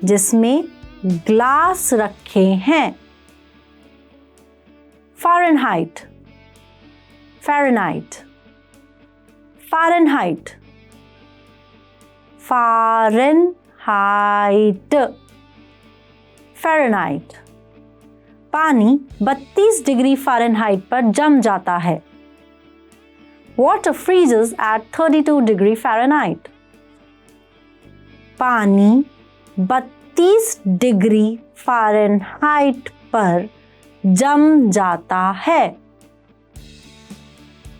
जिसमें ग्लास रखे हैं। Fahrenheit, Fahrenheit, Fahrenheit, Fahrenheit, Fahrenheit. पानी 32 डिग्री फ़ारेनहाइट पर जम जाता है। Water freezes at 32 degree Fahrenheit. पानी 32 डिग्री फ़ारेनहाइट पर जम जाता है।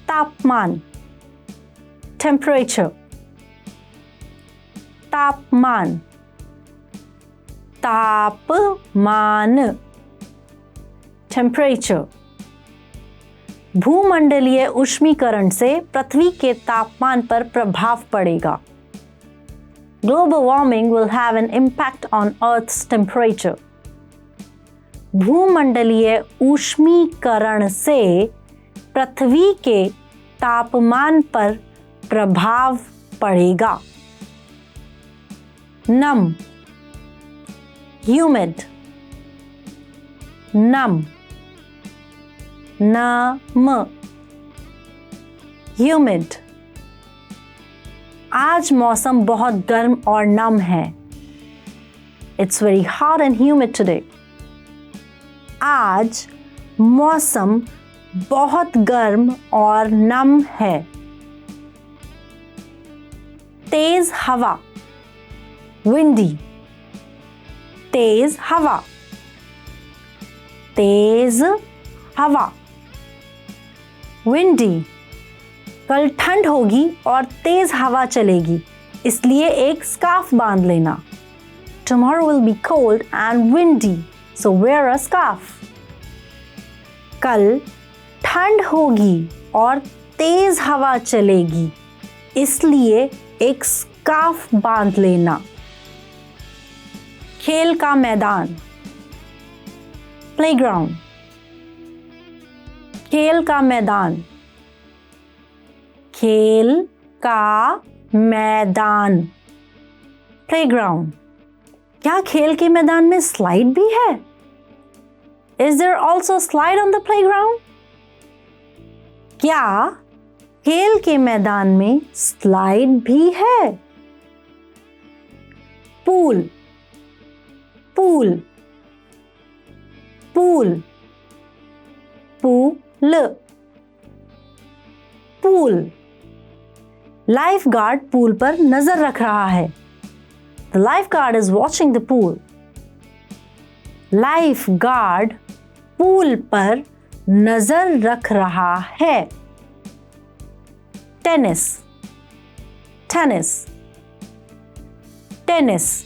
तापमान, temperature, तापमान, तापमान, temperature. भूमंडलीय ऊष्मीकरण से पृथ्वी के तापमान पर प्रभाव पड़ेगा। Global warming will have an impact on Earth's temperature. भूमंडलीय ऊष्मीकरण से पृथ्वी के तापमान पर प्रभाव पड़ेगा। नम, humid, नम, नम, humid. आज मौसम बहुत गर्म और नम है। It's very hot and humid today. आज मौसम बहुत गर्म और नम है। तेज हवा, windy, तेज हवा, तेज हवा, windy. कल ठंड होगी और तेज हवा चलेगी, इसलिए एक स्कार्फ बांध लेना। Tomorrow will be cold and windy, so wear a scarf. कल ठंड होगी और तेज हवा चलेगी, इसलिए एक स्कार्फ बांध लेना। खेल का मैदान, प्लेग्राउंड, खेल का मैदान, खेल का मैदान, प्लेग्राउंड. क्या खेल के मैदान में स्लाइड भी है? Is there also a slide on the playground? क्या खेल के मैदान में स्लाइड भी है? Pool, pool, pool, pool, pool. Life guard pool पर नजर रख रहा है. The lifeguard is watching the pool. Life guard pool पर नजर रख रहा है. Tennis, tennis, tennis,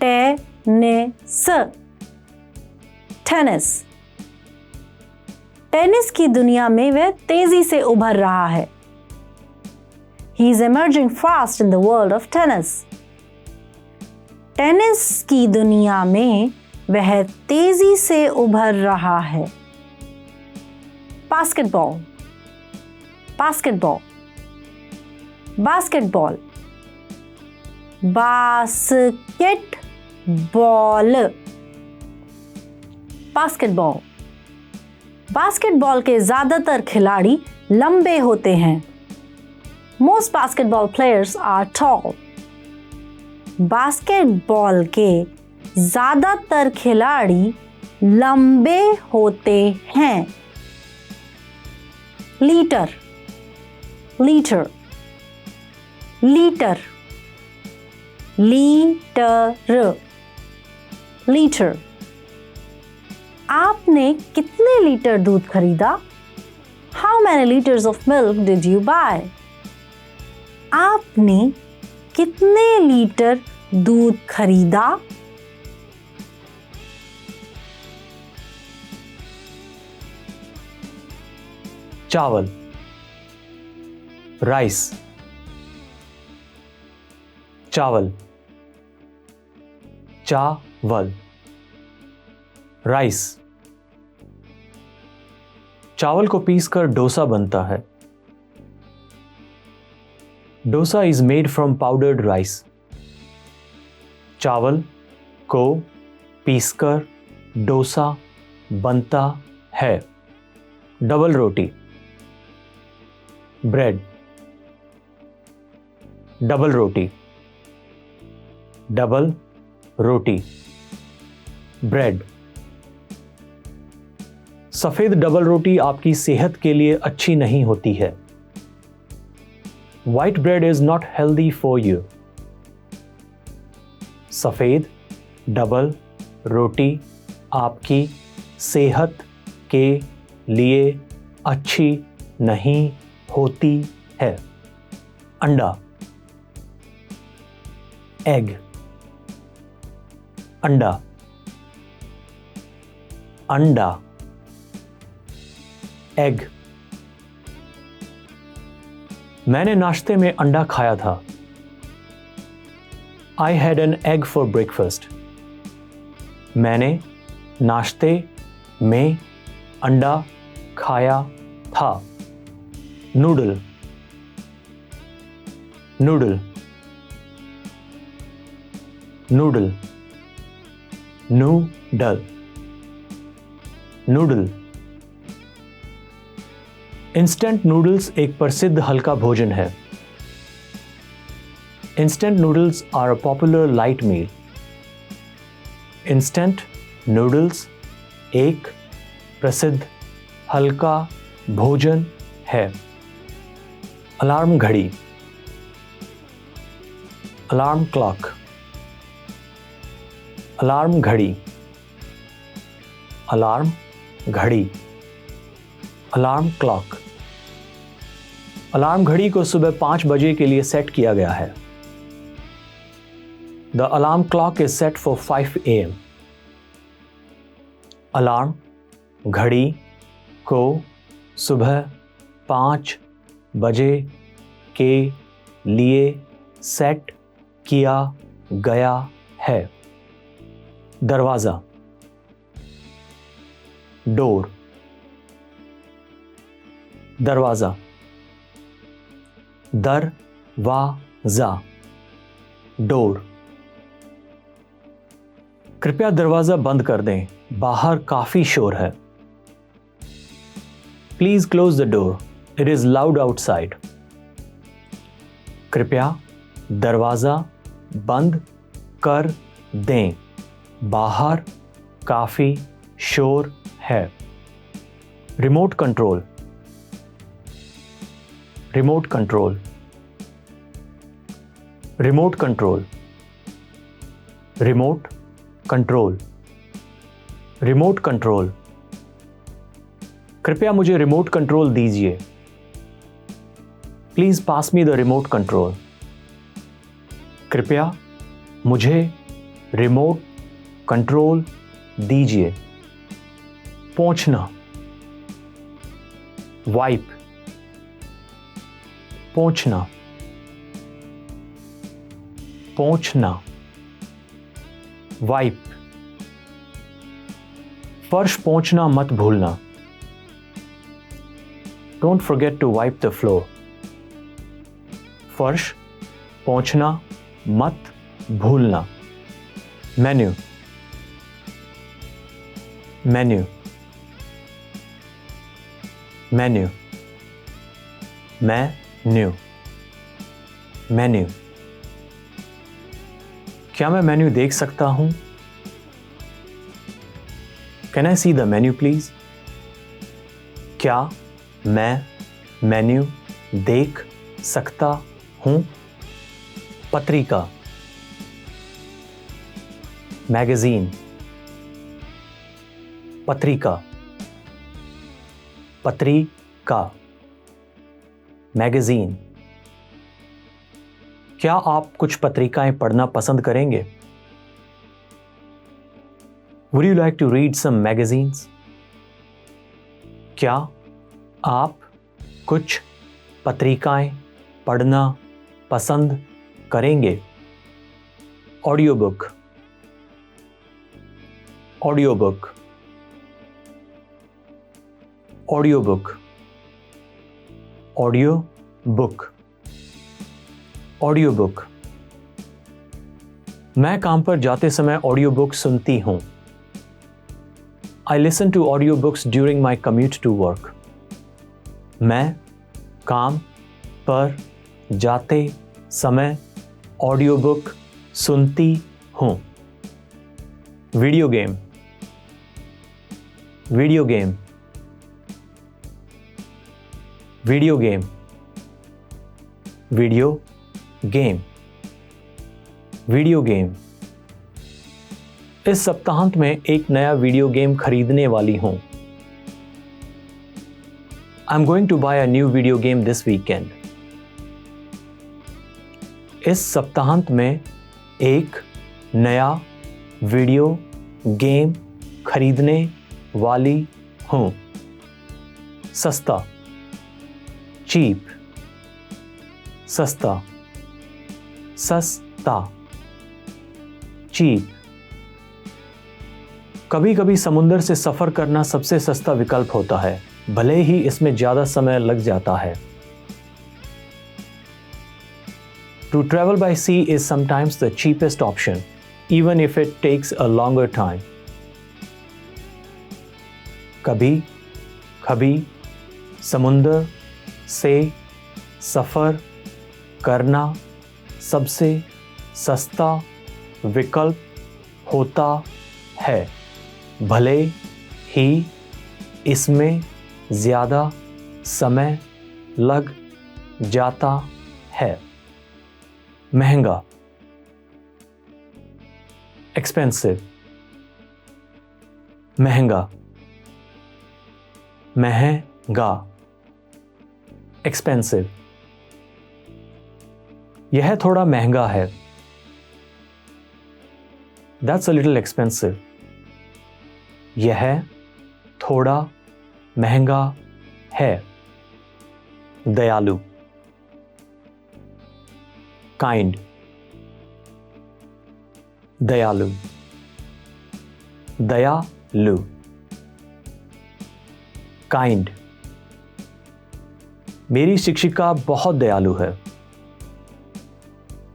tennis, tennis. Tennis की दुनिया में वह तेजी से उभर रहा है. He is emerging fast in the world of tennis. Tennis की दुनिया में वह तेजी से उभर रहा है. Basketball, basketball, basketball, basketball, basketball. Basketball के ज्यादातर खिलाड़ी लंबे होते हैं. Most basketball players are tall. Basketball के ज्यादातर खिलाड़ी लंबे होते हैं. Litre, litre, litre, litre, litre. आपने कितने लीटर दूध खरीदा? How many liters of milk did you buy? आपने कितने लीटर दूध खरीदा? चावल, राइस, चावल, चावल, राइस। चावल को पीसकर डोसा बनता है। Dosa is made from powdered rice. चावल को पीसकर डोसा बनता है। डबल रोटी, ब्रेड, डबल रोटी, डबल रोटी, ब्रेड। सफेद डबल रोटी आपकी सेहत के लिए अच्छी नहीं होती है। White bread is not healthy for you. सफेद डबल रोटी आपकी सेहत के लिए अच्छी नहीं होती है। अंडा, एग, अंडा, अंडा, एग। मैंने नाश्ते में अंडा खाया था। I had an egg for breakfast. मैंने नाश्ते में अंडा खाया था। Noodle, noodle, noodle, noodle, noodle. Instant noodles एक प्रसिद्ध हल्का भोजन है। Instant noodles are a popular light meal. Instant noodles एक प्रसिद्ध हल्का भोजन है। अलार्म घड़ी, अलार्म क्लॉक, अलार्म घड़ी, अलार्म घड़ी, अलार्म क्लॉक। अलार्म घड़ी को सुबह 5 बजे के लिए सेट किया गया है। The alarm clock is set for 5 AM। Alarm घड़ी को सुबह 5 बजे के लिए सेट किया गया है। दरवाज़ा, डोर, दरवाज़ा, दरवाज़ा, डोर। कृपया दरवाज़ा बंद कर दें, बाहर काफ़ी शोर है। Please close the door, it is loud outside. कृपया दरवाज़ा बंद कर दें, बाहर काफ़ी शोर है। Remote control, remote control, remote control, remote control, remote control. कृपया मुझे रिमोट कंट्रोल दीजिए। Please pass me the remote control. कृपया मुझे रिमोट कंट्रोल दीजिए। पोंछना, वाइप, पोंछना, पोंछना, वाइप। फर्श पोंछना मत भूलना। Don't forget to wipe the floor. फर्श पोंछना मत भूलना। Menu, menu, menu, menu, menu. क्या मैं मेन्यू देख सकता हूं? Can I see the menu please? क्या मैं मेन्यू देख सकता हूं? पत्रिका, मैगजीन, पत्रिका, पत्रिका, मैगजीन। क्या आप कुछ पत्रिकाएं पढ़ना पसंद करेंगे? Would you like to read some magazines? क्या आप कुछ पत्रिकाएं पढ़ना पसंद करेंगे? Audio book, audio book, audio book, audio book, audio book. मैं काम पर जाते समय ऑडियो बुक सुनती हूं। I listen to audiobooks during my commute to work. मैं काम पर जाते समय ऑडियो बुक सुनती हूँ। Video game, video game, video game, video game, video game. इस सप्ताहांत में एक नया वीडियो गेम खरीदने वाली हूं। I am going to buy a new video game this weekend. इस सप्ताहांत में एक नया वीडियो गेम खरीदने वाली हूं। सस्ता, चीप, सस्ता, सस्ता, चीप। कभी कभी समुद्र से सफर करना सबसे सस्ता विकल्प होता है, भले ही इसमें ज्यादा समय लग जाता है। To travel by sea is sometimes the cheapest option, even if it takes a longer time. कभी कभी समुद्र से सफर करना सबसे सस्ता विकल्प होता है, भले ही इसमें ज़्यादा समय लग जाता है। महंगा, एक्सपेंसिव, महंगा, महंगा, एक्सपेंसिव। यह थोड़ा महंगा है। That's a little expensive. यह थोड़ा महंगा है। दयालु, काइंड, दयालु, दयालु, काइंड। मेरी शिक्षिका बहुत दयालु है।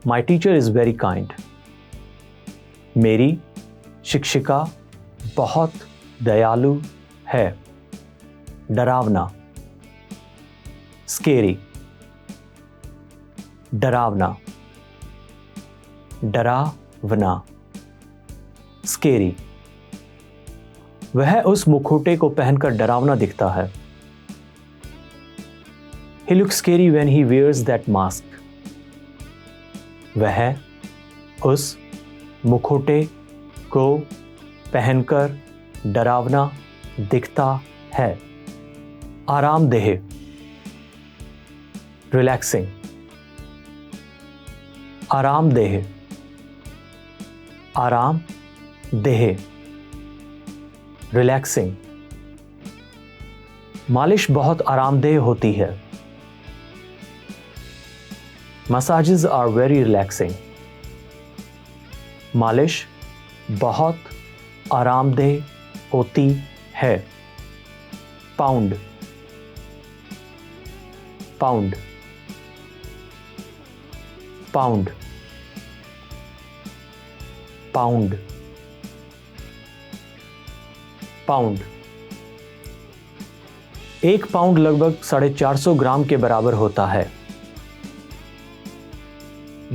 My teacher is very kind. मेरी शिक्षिका बहुत दयालु है। डरावना, स्केरी, डरावना, डरावना, स्केरी। वह उस मुखौटे को पहनकर डरावना दिखता है। He looks scary when he wears that mask. वह उस मुखौटे को पहनकर डरावना दिखता है। आरामदेह, रिलैक्सिंग, आरामदेह, आरामदेह, रिलैक्सिंग। मालिश बहुत आरामदेह होती है। Massages are very relaxing. मालिश बहुत आरामदेह होती है। Pound, pound, pound, pound, pound. एक पाउंड लगभग 450 ग्राम के बराबर होता है।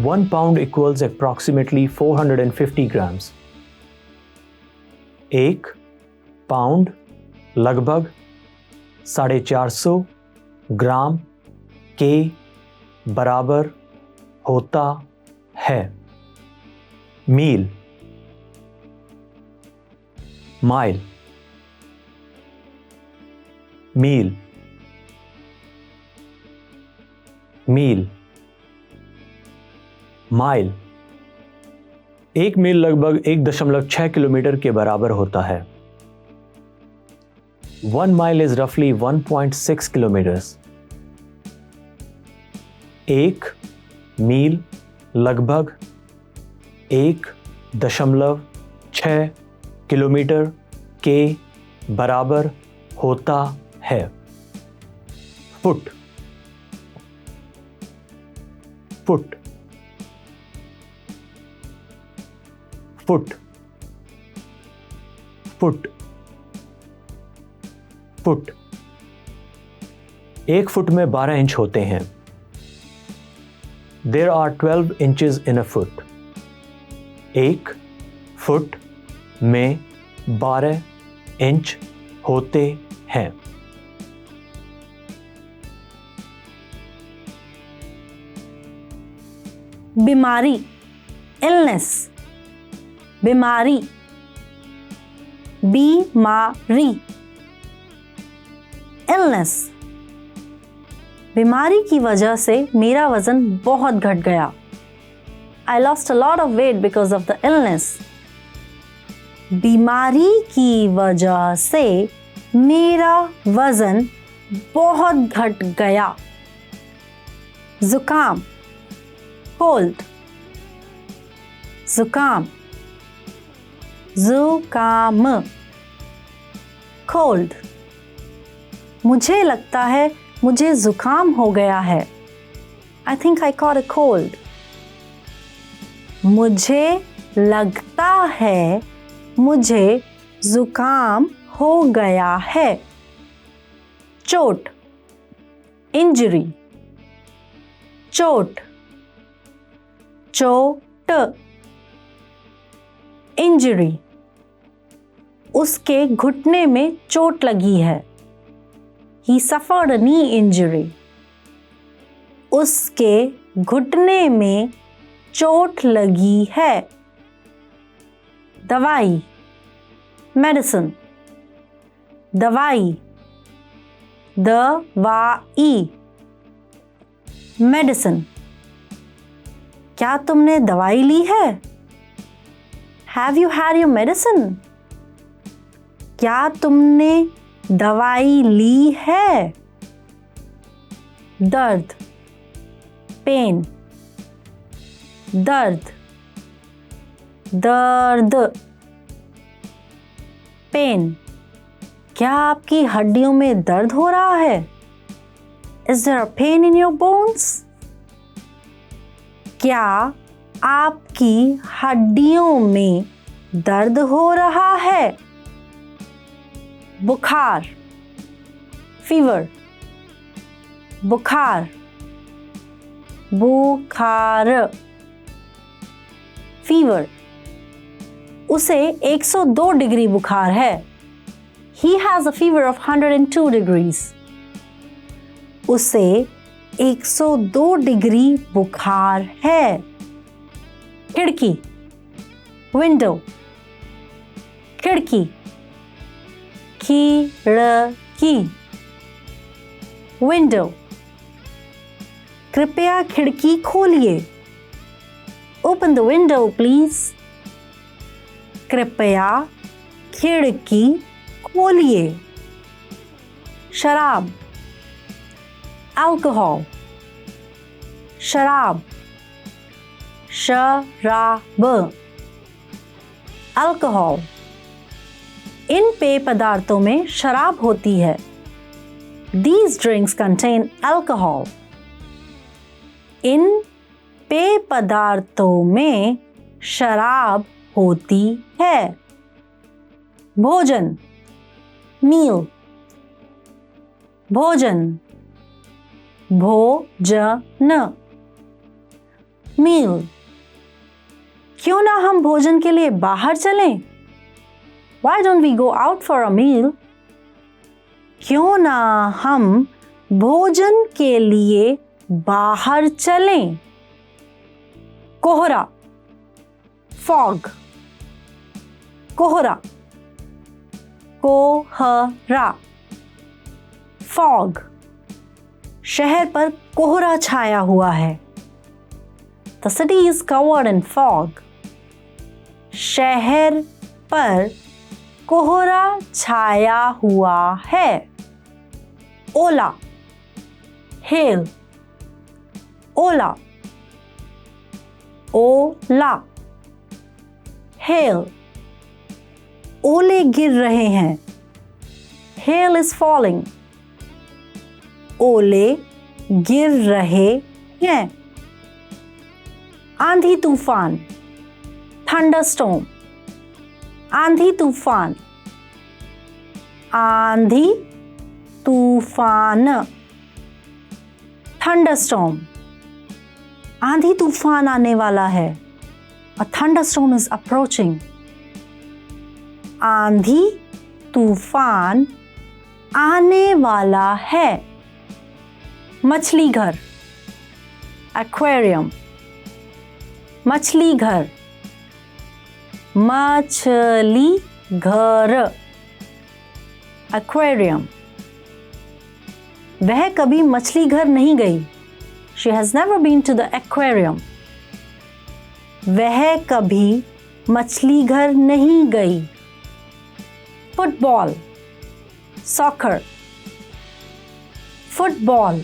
1 pound equals approximately 450 grams. एक पाउंड लगभग 450 ग्राम के बराबर होता है। मील, माइल, मील, मील, माइल। 1 मील लगभग 1.6 किलोमीटर के बराबर होता है। 1 माइल इज रफली 1.6 किलोमीटर्स। 1 मील लगभग 1.6 किलोमीटर के बराबर होता है। Foot, foot, foot, foot, foot. 1 foot में 12 इंच होते हैं। There are 12 inches in a foot. 1 foot में 12 इंच होते हैं। बीमारी, illness, बीमारी, बीमारी, illness। बीमारी की वजह से मेरा वजन बहुत घट गया। I lost a lot of weight because of the illness. बीमारी की वजह से मेरा वजन बहुत घट गया। जुकाम, cold, जुकाम, जुकाम, cold। मुझे लगता है मुझे जुकाम हो गया है। I think I caught a cold. मुझे लगता है मुझे जुकाम हो गया है। चोट, इंजरी, चोट, चोट, इंजरी। उसके घुटने में चोट लगी है। He suffered a knee injury. उसके घुटने में चोट लगी है। दवाई, मेडिसिन, दवाई, दवाई, मेडिसिन। क्या तुमने दवाई ली है? Have you had your medicine? क्या तुमने दवाई ली है? दर्द, पेन, दर्द, दर्द, पेन। क्या आपकी हड्डियों में दर्द हो रहा है? Is there a pain in your bones? क्या आपकी हड्डियों में दर्द हो रहा है? बुखार, फीवर, बुखार, बुखार, फीवर। उसे 102 डिग्री बुखार है। He has a fever of 102 degrees. उसे 102 डिग्री बुखार है। खिड़की, विंडो, खिड़की, खिड़की, विंडो। कृपया खिड़की खोलिए। Open the window please. कृपया खिड़की खोलिए। शराब, अल्कोहल, शराब, शराब, अल्कोहल। इन पेय पदार्थों में शराब होती है। These drinks contain alcohol. इन पेय पदार्थों में शराब होती है। भोजन, मील, भोजन, भोजन, मील। क्यों ना हम भोजन के लिए बाहर चलें? Why don't we go out for a meal? क्यों ना हम भोजन के लिए बाहर चलें? कोहरा, फॉग, कोहरा, कोहरा, fog, शहर पर कोहरा छाया हुआ है। The city is covered in fog. शहर पर कोहरा छाया हुआ है। ओला, hail, ओला, ओला, hail, ओले गिर रहे हैं। Hail is falling. ओले गिर रहे हैं। आंधी तूफान, thunderstorm, आंधी तूफान, आंधी तूफान, thunderstorm, आंधी तूफान आने वाला है। A thunderstorm is approaching. आंधी तूफान आने वाला है। मछली घर, aquarium, मछली घर, मछली घर, aquarium, वह कभी मछली घर नहीं गई। She has never been to the aquarium. वह कभी मछली घर नहीं गई। Football, soccer, football,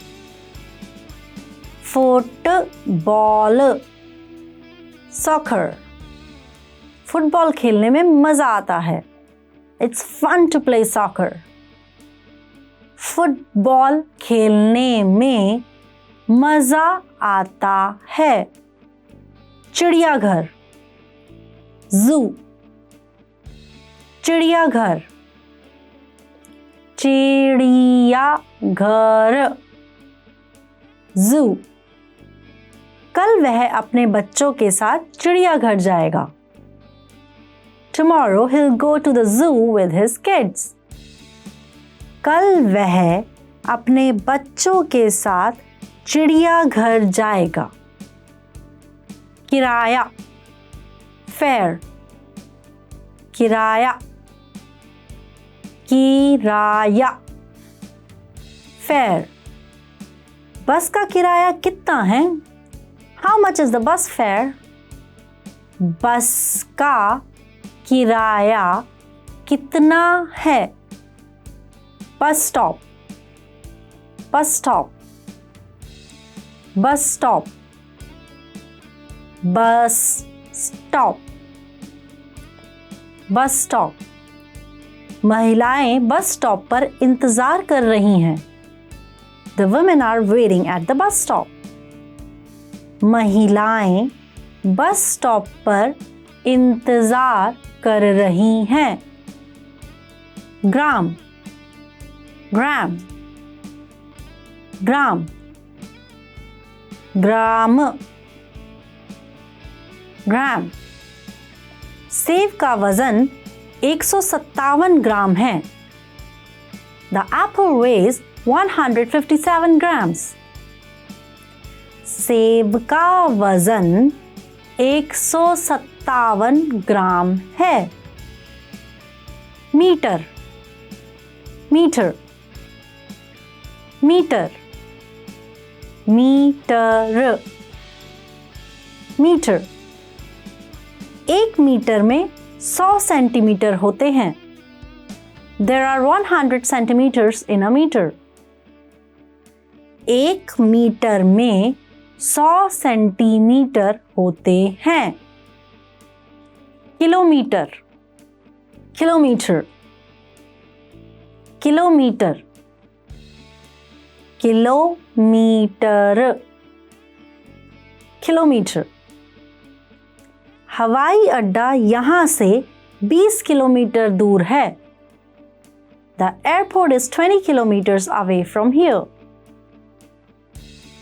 football, soccer, football खेलने में मजा आता है। It's fun to play soccer. Football खेलने में मजा आता है। चिड़ियाघर, जू, चिड़ियाघर, चिड़ियाघर, जू। कल वह अपने बच्चों के साथ चिड़ियाघर जाएगा। Tomorrow he'll go to the zoo with his kids. कल वह अपने बच्चों के साथ चिड़ियाघर जाएगा। किराया, fare, किराया, किराया, fare, बस का किराया कितना है? How much is the bus fare? बस का किराया कितना है? Bus stop, bus stop, bus stop, bus stop, bus stop. महिलाएं बस स्टॉप पर इंतजार कर रही हैं। The women are waiting at the bus stop. महिलाएं बस स्टॉप पर इंतजार कर रही हैं। ग्राम, ग्राम, ग्राम, ग्राम, ग्राम। सेब का वजन 157 ग्राम है। The apple weighs 157 grams. सेब का वजन 157 ग्राम है। Metre, metre, metre, metre, metre. 1 metre में 100 सेंटीमीटर होते हैं। There are 100 centimeters in a meter. 1 metre में 100 सेंटीमीटर होते हैं। Kilometre, kilometre, kilometre, kilometre, kilometre. हवाई अड्डा यहां से 20 किलोमीटर दूर है। The airport is 20 kilometers away from here.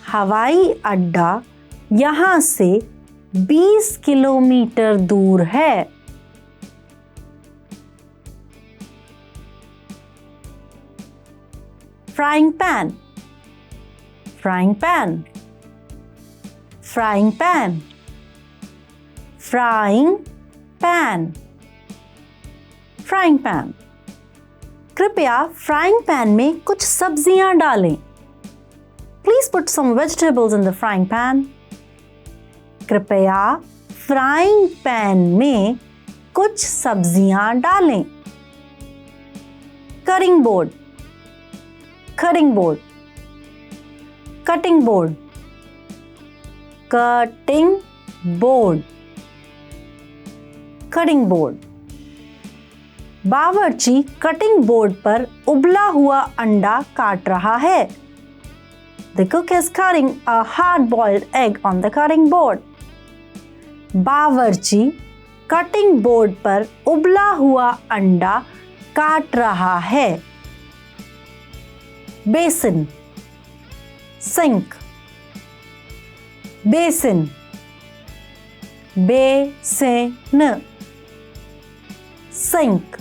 हवाई अड्डा यहां से 20 किलोमीटर दूर है। Frying pan, frying pan, frying pan, frying pan, frying pan। कृपया फ्राइंग पैन में कुछ सब्जियां डालें. Please put some vegetables in the frying pan. कृपया फ्राइंग पैन में कुछ सब्जियां डालें. Cutting board, cutting board, cutting board, cutting board, cutting board. बावर्ची कटिंग बोर्ड पर उबला हुआ अंडा काट रहा है. The cook is cutting a hard-boiled egg on the cutting board. बावर्ची कटिंग बोर्ड पर उबला हुआ अंडा काट रहा है. Basin, sink, basin, basin, sink.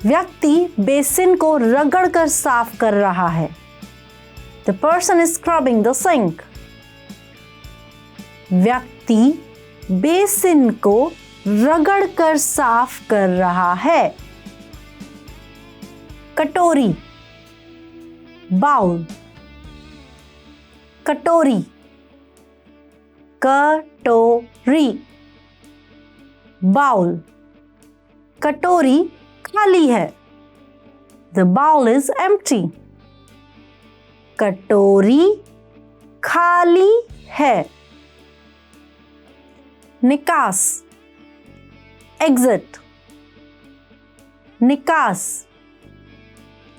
व्यक्ति बेसिन को रगड़कर साफ कर रहा है. The person is scrubbing the sink. व्यक्ति बेसिन को रगड़कर साफ कर रहा है. कटोरी, बाउल, कटोरी, कटोरी, बाउल. कटोरी खाली है. The bowl is empty. कटोरी खाली है. निकास, एग्जिट, निकास,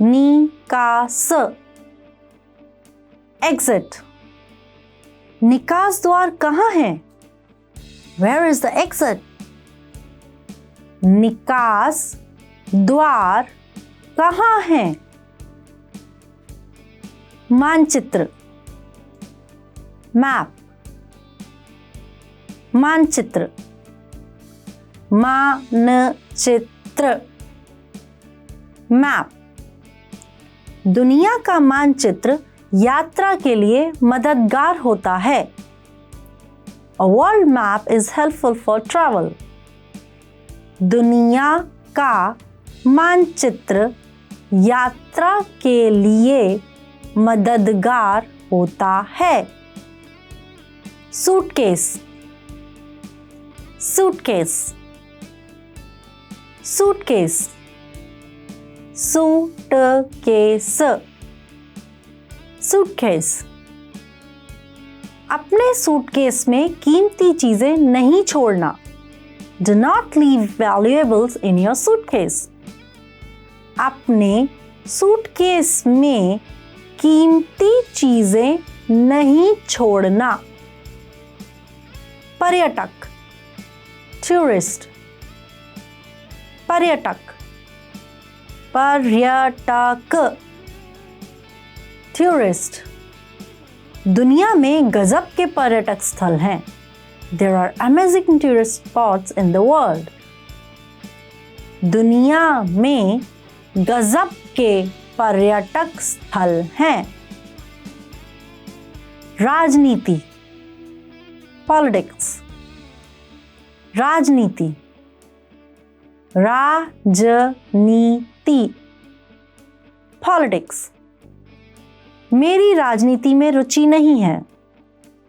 निकास, एग्जिट. निकास द्वार कहाँ है? Where is the exit? निकास द्वार कहाँ है? मानचित्र, मैप, मानचित्र, मानचित्र, मैप. दुनिया का मानचित्र यात्रा के लिए मददगार होता है. A world map is helpful for travel. दुनिया का मानचित्र यात्रा के लिए मददगार होता है. Suitcase, suitcase, suitcase, suitcase, suitcase. अपने सूटकेस में कीमती चीजें नहीं छोड़ना. Do not leave valuables in your suitcase. अपने सूटकेस में कीमती चीजें नहीं छोड़ना. पर्यटक, टूरिस्ट, पर्यटक, पर्यटक, टूरिस्ट. दुनिया में गजब के पर्यटक स्थल हैं. There are amazing tourist spots in the world. दुनिया में गजब के पर्यटक स्थल हैं. राजनीति, पॉलिटिक्स, राजनीति, राजनीति, पॉलिटिक्स. मेरी राजनीति में रुचि नहीं है.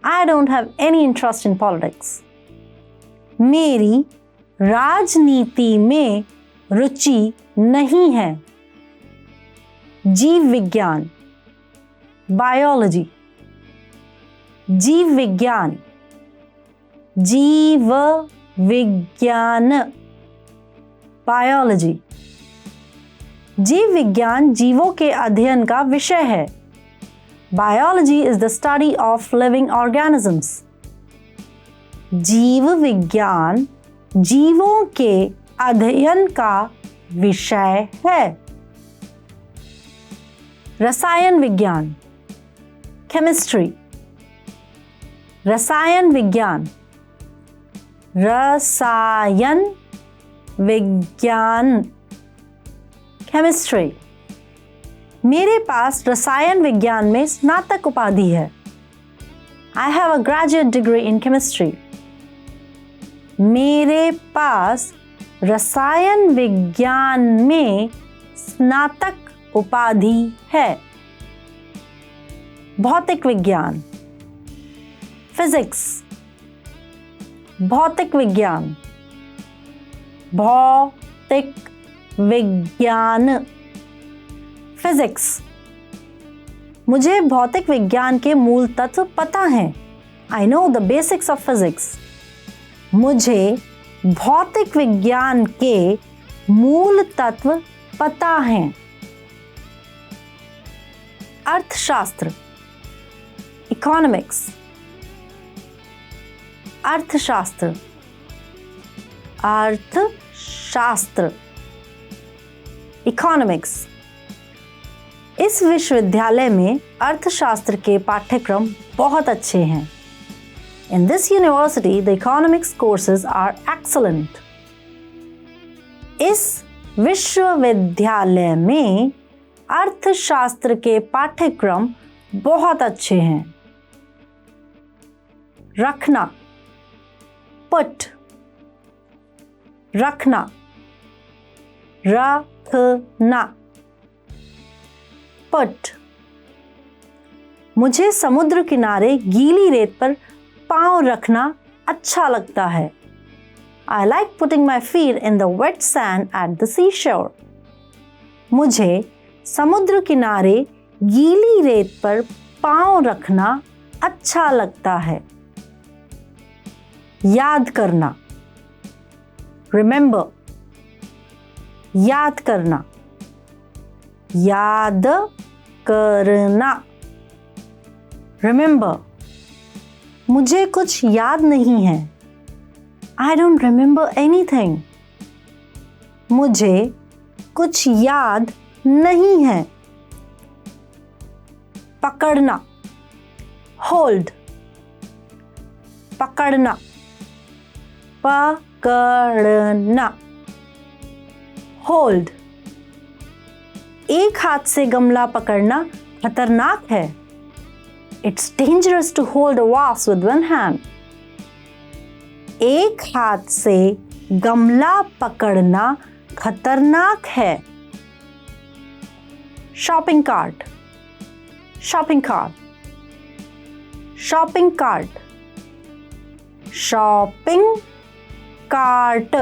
I don't have any interest in politics. मेरी राजनीति में रुचि नहीं है. जीव विज्ञान, बायोलॉजी, जीव विज्ञान, जीव विज्ञान, बायोलॉजी. जीव विज्ञान जीवों के अध्ययन का विषय है. Biology is the study of living organisms. जीव विज्ञान जीवों के अध्ययन का विषय है. रसायन विज्ञान, केमिस्ट्री, रसायन विज्ञान, रसायन विज्ञान, केमिस्ट्री. मेरे पास रसायन विज्ञान में स्नातक उपाधि है. I have a graduate degree in chemistry. मेरे पास रसायन विज्ञान में स्नातक उपाधि है। भौतिक विज्ञान, फिजिक्स, भौतिक विज्ञान, भौतिक विज्ञान, फिजिक्स। मुझे भौतिक विज्ञान के मूल तत्व पता हैं। I know the basics of physics. मुझे भौतिक विज्ञान के मूल तत्व पता हैं। अर्थशास्त्र, इकोनॉमिक्स, अर्थशास्त्र, अर्थशास्त्र, इकोनॉमिक्स। इस विश्वविद्यालय में अर्थशास्त्र के पाठ्यक्रम बहुत अच्छे हैं। In this university, the economics courses are excellent. इस विश्वविद्यालय में अर्थशास्त्र के पाठ्यक्रम बहुत अच्छे हैं। रखना, put, रखना, रखना, put। मुझे समुद्र किनारे गीली रेत पर पांव रखना अच्छा लगता है। I like putting my feet in the wet sand at the seashore. मुझे समुद्र किनारे गीली रेत पर पांव रखना अच्छा लगता है। याद करना, remember, याद करना, याद करना, remember। मुझे कुछ याद नहीं है। I don't remember anything. मुझे कुछ याद नहीं है। पकड़ना, hold, पकड़ना, पकड़ना, hold। एक हाथ से गमला पकड़ना खतरनाक है। It's dangerous to hold a vase with one hand. एक हाथ से गमला पकड़ना खतरनाक है। Shopping cart, shopping cart, shopping cart, shopping cart,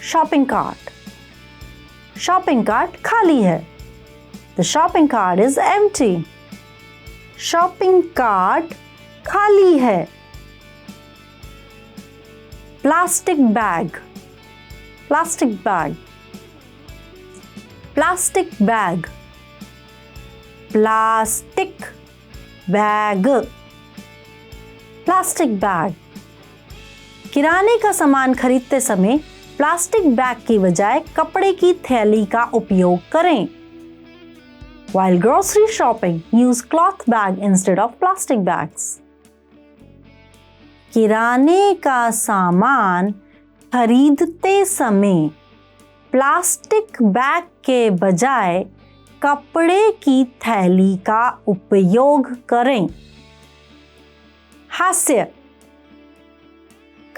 shopping cart. Shopping cart खाली है। The shopping cart is empty. Shopping cart खाली है। Plastic bag, plastic bag, plastic bag, plastic bag, plastic bag. किराने का सामान खरीदते समय प्लास्टिक बैग की बजाय कपड़े की थैली का उपयोग करें। While grocery shopping, use cloth bag instead of plastic bags. किराने का सामान खरीदते समय प्लास्टिक बैग के बजाय कपड़े की थैली का उपयोग करें। हास्य,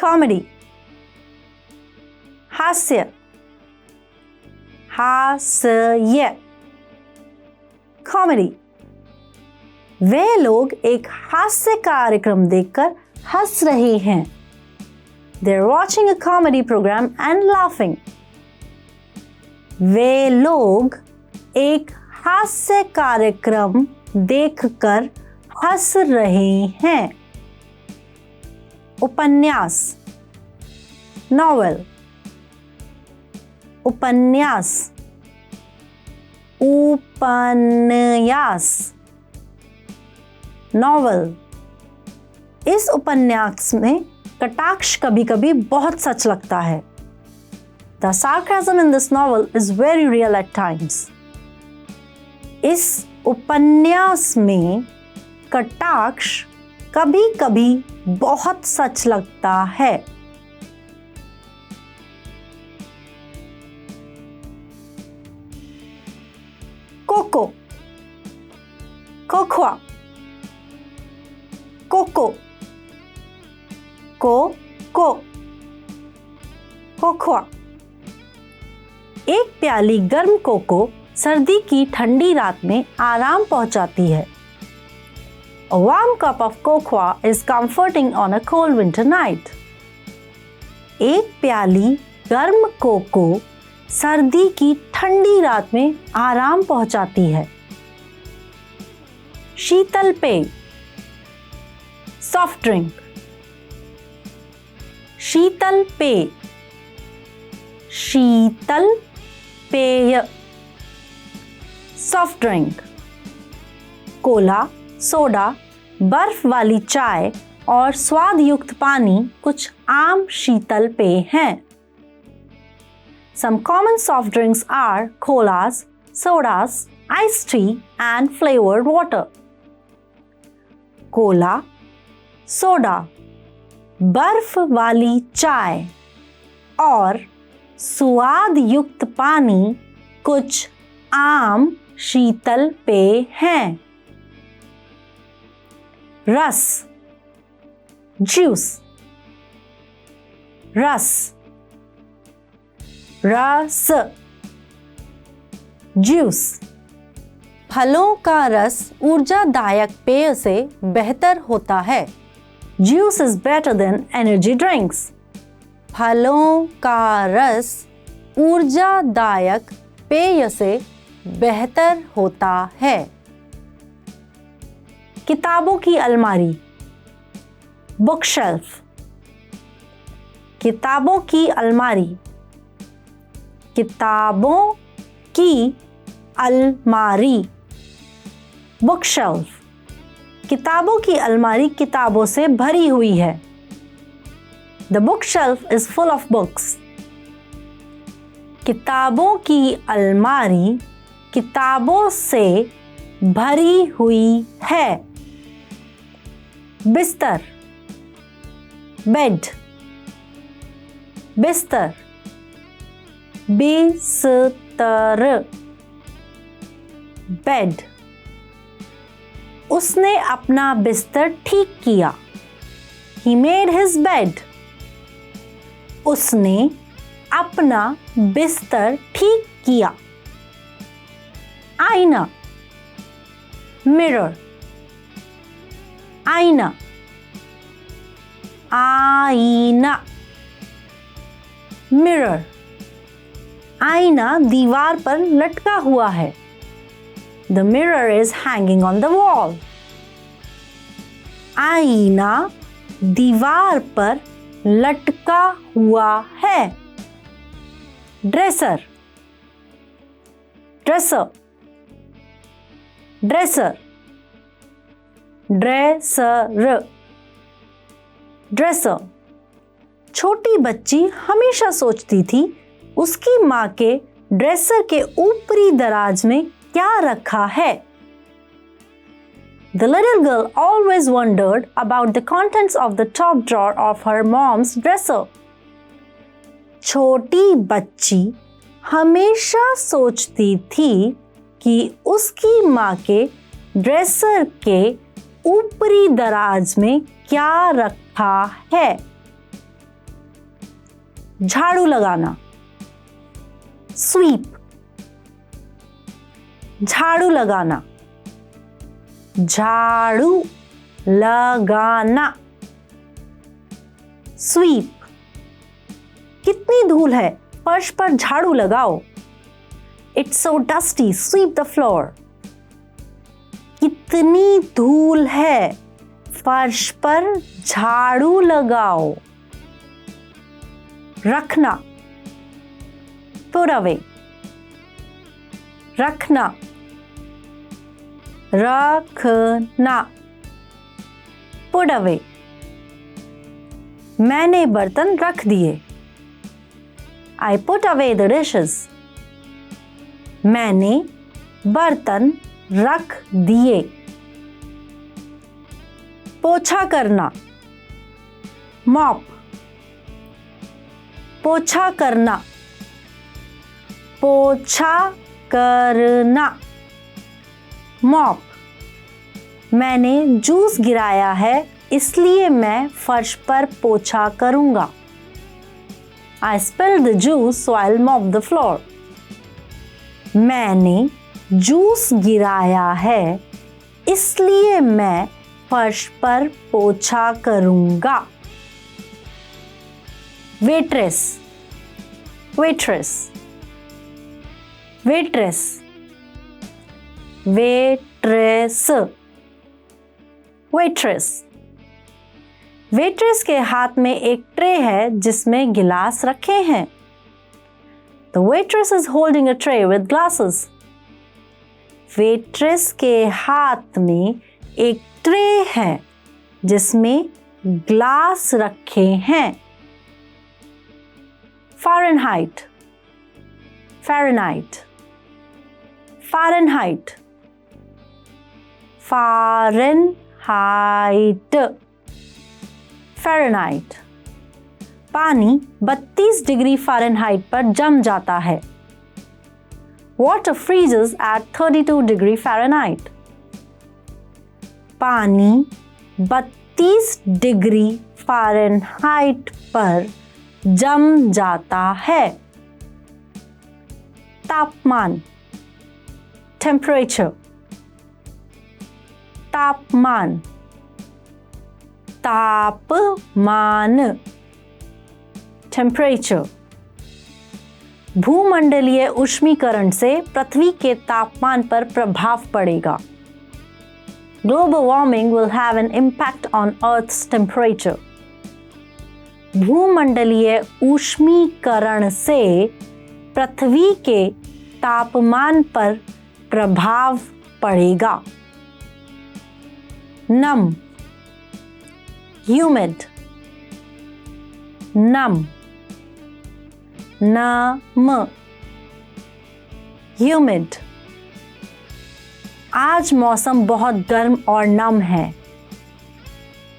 कॉमेडी, हास्य, हास्य, कॉमेडी। वे लोग एक हास्य कार्यक्रम देखकर हंस रहे हैं। They're watching a comedy program and laughing. वे लोग एक हास्य कार्यक्रम देखकर हंस रहे हैं। उपन्यास, नॉवेल, उपन्यास, उपन्यास, नॉवेल। इस उपन्यास में कटाक्ष कभी कभी बहुत सच लगता है। The sarcasm in this novel is very real at times. इस उपन्यास में कटाक्ष कभी कभी बहुत सच लगता है। Cocoa, cocoa, cocoa, cocoa, cocoa. एक प्याली गर्म कोको सर्दी की ठंडी रात में आराम पहुंचाती है। A warm cup of cocoa is comforting on a cold winter night. एक प्याली गर्म कोको सर्दी की ठंडी रात में आराम पहुंचाती है। शीतल पेय, सॉफ्ट ड्रिंक। शीतल पेय, शीतल पेय, सॉफ्ट ड्रिंक। कोला, सोडा, बर्फ वाली चाय और स्वाद युक्त पानी कुछ आम शीतल पेय हैं। Some common soft drinks are colas, sodas, iced tea and flavored water. Cola, soda, बर्फ वाली चाय और स्वाद युक्त पानी कुछ आम शीतल पेय हैं। रस, जूस। रस, रस, जूस। फलों का रस ऊर्जादायक पेय से बेहतर होता है। Juice is better than energy drinks. फलों का रस ऊर्जादायक पेय से बेहतर होता है। किताबों की अलमारी, बुक शेल्फ। किताबों की अलमारी, किताबों की अलमारी, बुक शेल्फ। किताबों की अलमारी किताबों से भरी हुई है। The bookshelf is full of books. किताबों की अलमारी किताबों से भरी हुई है। बिस्तर, बेड। बिस्तर, बिस्तर, बेड। उसने अपना बिस्तर ठीक किया। He made his bed. उसने अपना बिस्तर ठीक किया। आईना, मिरर। आईना, आईना, मिरर। आईना दीवार पर लटका हुआ है। The mirror is hanging on the wall. आईना दीवार पर लटका हुआ है। Dresser, dresser, dresser, dresser, dresser. छोटी बच्ची हमेशा सोचती थी उसकी माँ के ड्रेसर के ऊपरी दराज में क्या रखा है। The little girl always wondered about the contents of the top drawer of her mom's dresser. छोटी बच्ची हमेशा सोचती थी कि उसकी माँ के ड्रेसर के ऊपरी दराज में क्या रखा है। झाड़ू लगाना, स्वीप। झाड़ू लगाना, झाड़ू लगाना, स्वीप। कितनी धूल है, फर्श पर झाड़ू लगाओ। It's so dusty, sweep the floor. कितनी धूल है, फर्श पर झाड़ू लगाओ। रखना, put away। रखना, रखना, put away। मैंने बर्तन रख दिए। I put away the dishes. मैंने बर्तन रख दिए। पोछा करना, मॉप। पोछा करना, पोछा करना, मॉप। मैंने जूस गिराया है इसलिए मैं फर्श पर पोछा करूंगा। I spilled the juice so I'll mop the floor. मैंने जूस गिराया है, इसलिए मैं फर्श पर पोछा करूंगा। Waitress, waitress, waitress, waitress, waitress. Waitress के हाथ में एक ट्रे है जिसमें गिलास रखे हैं। The waitress is holding a tray with glasses. Waitress के हाथ में एक ट्रे है जिसमें ग्लास रखे हैं। Fahrenheit, Fahrenheit, Fahrenheit, Fahrenheit, Fahrenheit। पानी 32 डिग्री फ़ारेनहाइट पर जम जाता है। Water freezes at 32 degree Fahrenheit. पानी 32 डिग्री फ़ारेनहाइट पर जम जाता है। तापमान, टेम्परेचर, तापमान, तापमान, टेम्परेचर। भूमंडलीय ऊष्मीकरण से पृथ्वी के तापमान पर प्रभाव पड़ेगा। Global warming will have an impact on Earth's temperature. भूमंडलीय ऊष्मीकरण से पृथ्वी के तापमान पर प्रभाव पड़ेगा। नम, humid, नम, नम, humid। आज मौसम बहुत गर्म और नम है।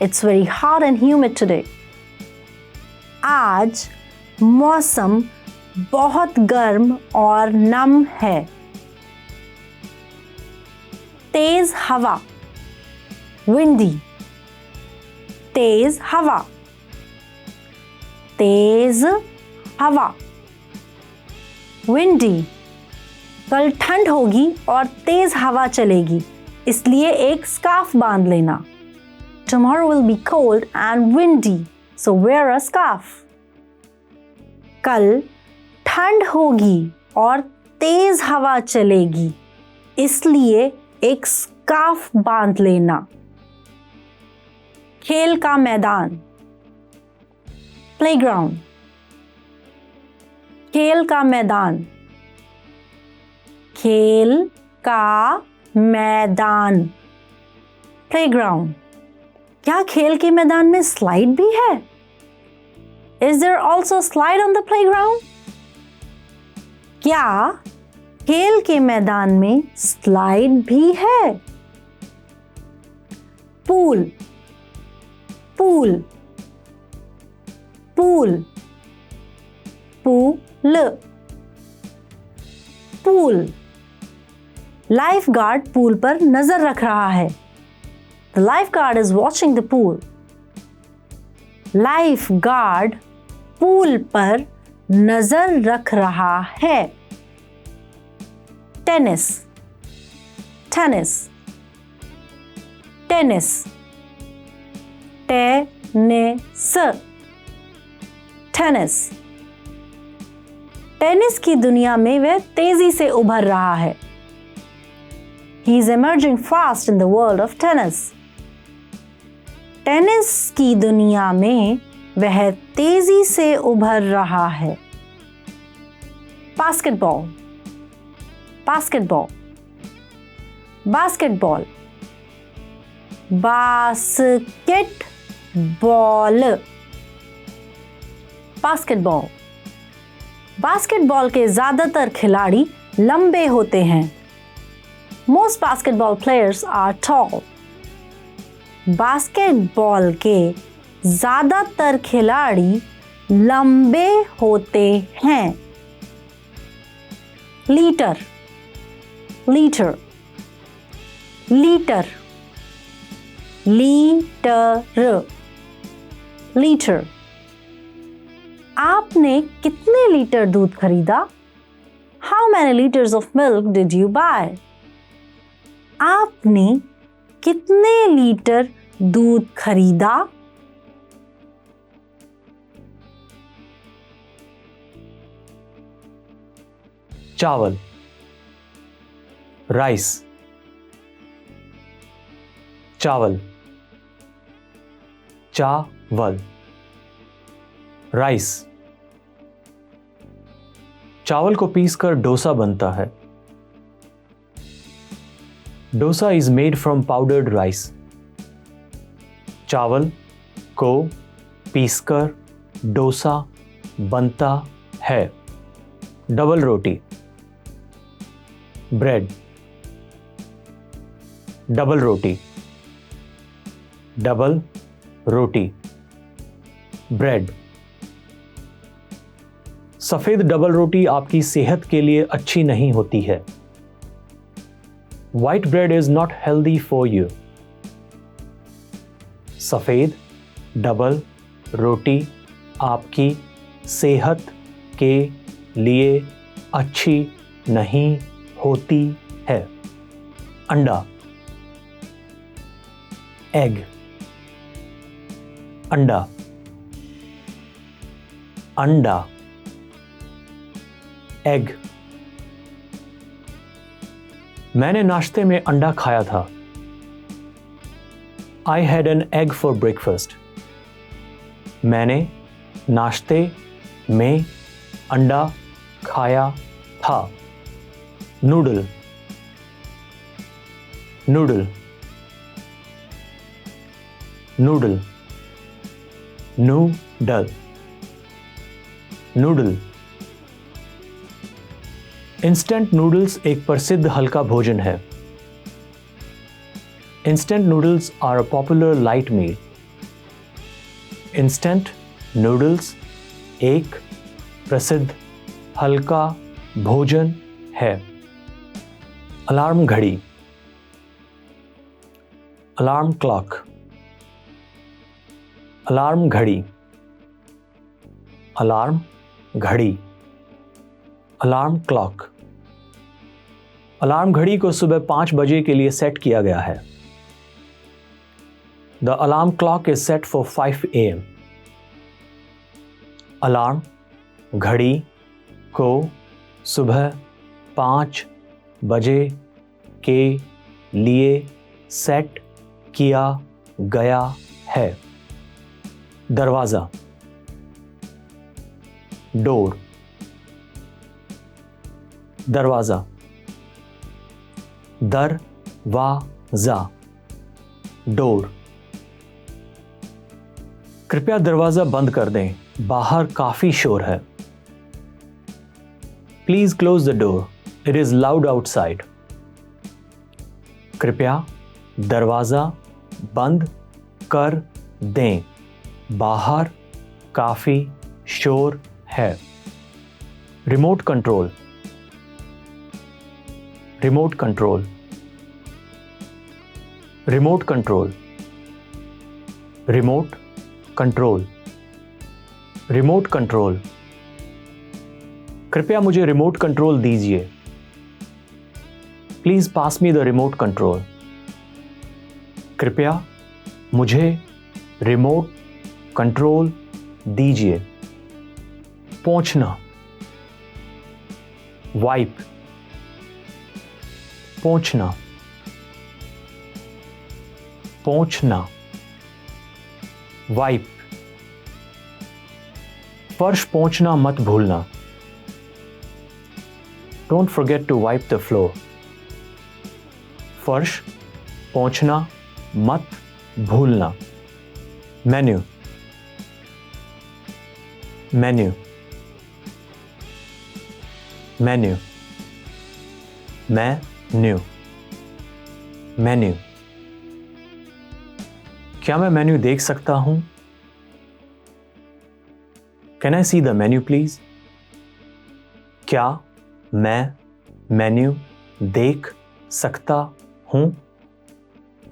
It's very hot and humid today. आज मौसम बहुत गर्म और नम है। तेज हवा, windy, तेज हवा, तेज हवा, windy। कल ठंड होगी और तेज हवा चलेगी, इसलिए एक स्कार्फ बांध लेना। Tomorrow will be cold and windy, so wear a scarf. कल ठंड होगी और तेज हवा चलेगी, इसलिए एक स्कार्फ बांध लेना। खेल का मैदान, प्लेग्राउंड, खेल का मैदान, खेल का मैदान, प्लेग्राउंड। क्या खेल के मैदान में स्लाइड भी है? Is there also slide on the playground? क्या खेल के मैदान में स्लाइड भी है? Pool, pool, pool, pool, pool. Life guard pool पर नजर रख रहा है। The lifeguard is watching the pool. Lifeguard pool पर नजर रख रहा है। Tennis, tennis, tennis, tennis, tennis. Tennis की दुनिया में वह तेजी से उभर रहा है। He is emerging fast in the world of tennis. Tennis की दुनिया में वह तेजी से उभर रहा है। Basketball, basketball, basketball, basketball, basketball. Basketball के ज्यादातर खिलाड़ी लंबे होते हैं। Most basketball players are tall. Basketball के ज्यादातर खिलाड़ी लंबे होते हैं। Litre, litre, litre, litre, litre. आपने कितने लीटर दूध खरीदा? How many liters of milk did you buy? आपने कितने लीटर दूध खरीदा? चावल, राइस, चावल, चावल, राइस। चावल को पीसकर डोसा बनता है। Dosa is made from powdered rice. चावल को पीसकर डोसा बनता है। डबल रोटी, ब्रेड, डबल रोटी, डबल रोटी, ब्रेड। सफेद डबल रोटी आपकी सेहत के लिए अच्छी नहीं होती है। White bread is not healthy for you. सफेद डबल रोटी आपकी सेहत के लिए अच्छी नहीं होती है। अंडा, एग, अंडा, अंडा, एग। मैंने नाश्ते में अंडा खाया था। I had an egg for breakfast. मैंने नाश्ते में अंडा खाया था। Noodle, noodle, noodle, noodle, noodle. Instant noodles एक प्रसिद्ध हल्का भोजन है। Instant noodles are a popular light meal. Instant noodles एक प्रसिद्ध हल्का भोजन है। अलार्म घड़ी, अलार्म क्लॉक, अलार्म घड़ी, अलार्म घड़ी, अलार्म क्लॉक। अलार्म घड़ी को सुबह 5 बजे के लिए सेट किया गया है। The alarm clock is set for 5 AM। Alarm घड़ी को सुबह 5 बजे के लिए सेट किया गया है। दरवाज़ा, डोर, दरवाज़ा, दरवाज़ा, डोर। कृपया दरवाज़ा बंद कर दें, बाहर काफ़ी शोर है। Please close the door, it is loud outside. कृपया दरवाज़ा बंद कर दें, बाहर काफ़ी शोर है। Remote control, remote control, remote control, remote control, remote control. कृपया मुझे रिमोट कंट्रोल दीजिए। Please pass me the remote control. कृपया मुझे रिमोट कंट्रोल दीजिए। पोंछना, वाइप, पोंछना, पोंछना, वाइप। फर्श पोंछना मत भूलना। Don't forget to wipe the floor. फर्श पोंछना मत भूलना। Menu, menu, menu, menu, menu. क्या मैं मेन्यू देख सकता हूं? Can I see the menu please? क्या मैं मेन्यू देख सकता हूं?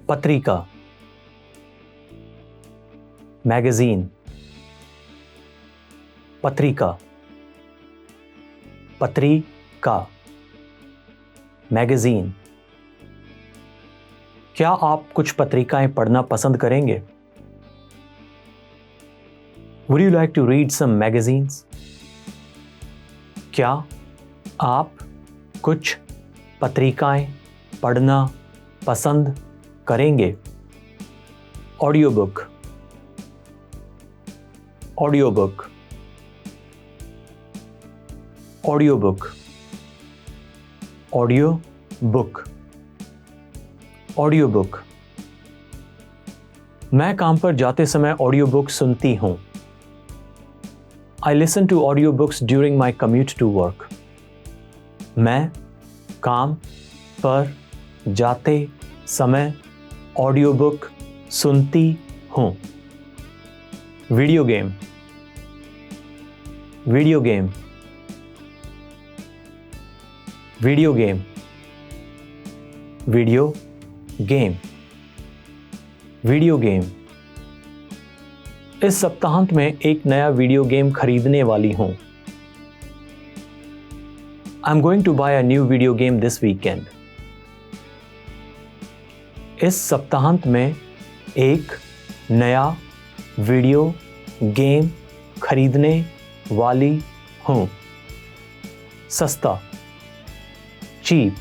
पत्रिका, मैगजीन, पत्रिका, पत्रिका, पत्रिका, मैगजीन। क्या आप कुछ पत्रिकाएं पढ़ना पसंद करेंगे? Would you like to read some magazines? क्या आप कुछ पत्रिकाएं पढ़ना पसंद करेंगे? Audio book, audio book, audio book, audio book, audio book. मैं काम पर जाते समय ऑडियो बुक सुनती हूं। I listen to audiobooks during my commute to work. मैं काम पर जाते समय ऑडियो बुक सुनती हूं। Video game, video game, video game, video game, video game. इस सप्ताहांत में एक नया वीडियो गेम खरीदने वाली हूं। I'm going to buy a new video game this weekend. इस सप्ताहांत में एक नया वीडियो गेम खरीदने वाली हूं। सस्ता, चीप,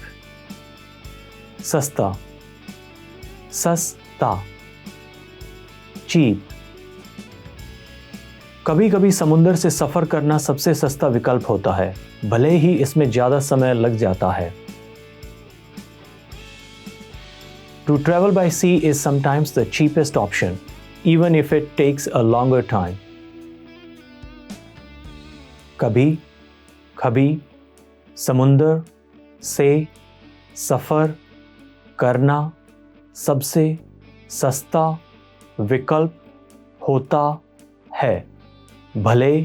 सस्ता, सस्ता, चीप। कभी कभी समुद्र से सफर करना सबसे सस्ता विकल्प होता है, भले ही इसमें ज्यादा समय लग जाता है। To travel by sea is sometimes the cheapest option, even if it takes a longer time. कभी कभी समुद्र से सफर करना सबसे सस्ता विकल्प होता है, भले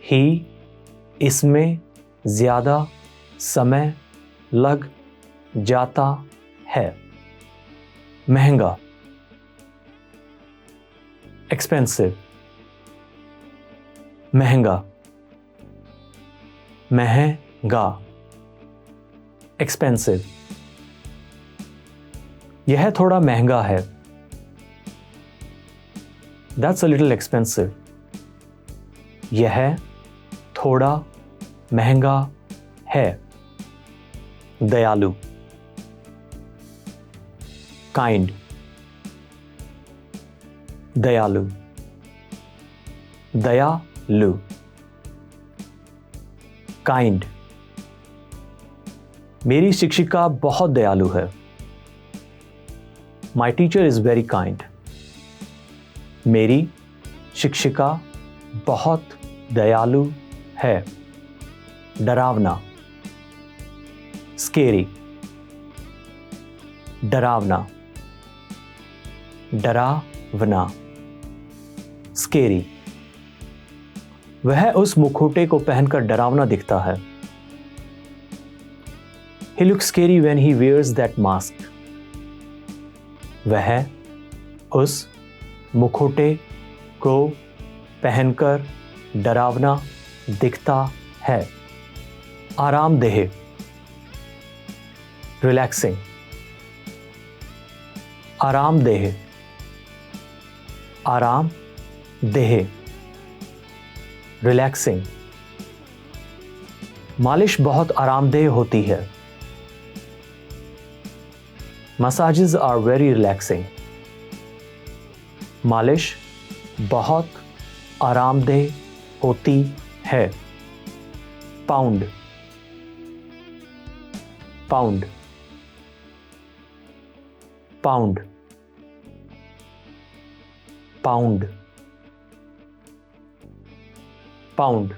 ही इसमें ज़्यादा समय लग जाता है। महंगा, एक्सपेंसिव, महंगा, महंगा, एक्सपेंसिव। यह थोड़ा महंगा है। That's a little expensive. यह थोड़ा महंगा है। दयालु, काइंड, दयालु, दयालु, काइंड। मेरी शिक्षिका बहुत दयालु है। My teacher is very kind. मेरी शिक्षिका बहुत दयालु है। डरावना, स्केरी, डरावना, डरावना, स्केरी। वह उस मुखौटे को पहनकर डरावना दिखता है। He looks scary when he wears that mask. वह उस मुखौटे को पहनकर डरावना दिखता है। आरामदेह, रिलैक्सिंग, आरामदेह, आरामदेह, रिलैक्सिंग। मालिश बहुत आरामदेह होती है। Massages are very relaxing. मालिश बहुत आरामदेह होती है। Pound, pound, pound, pound, pound.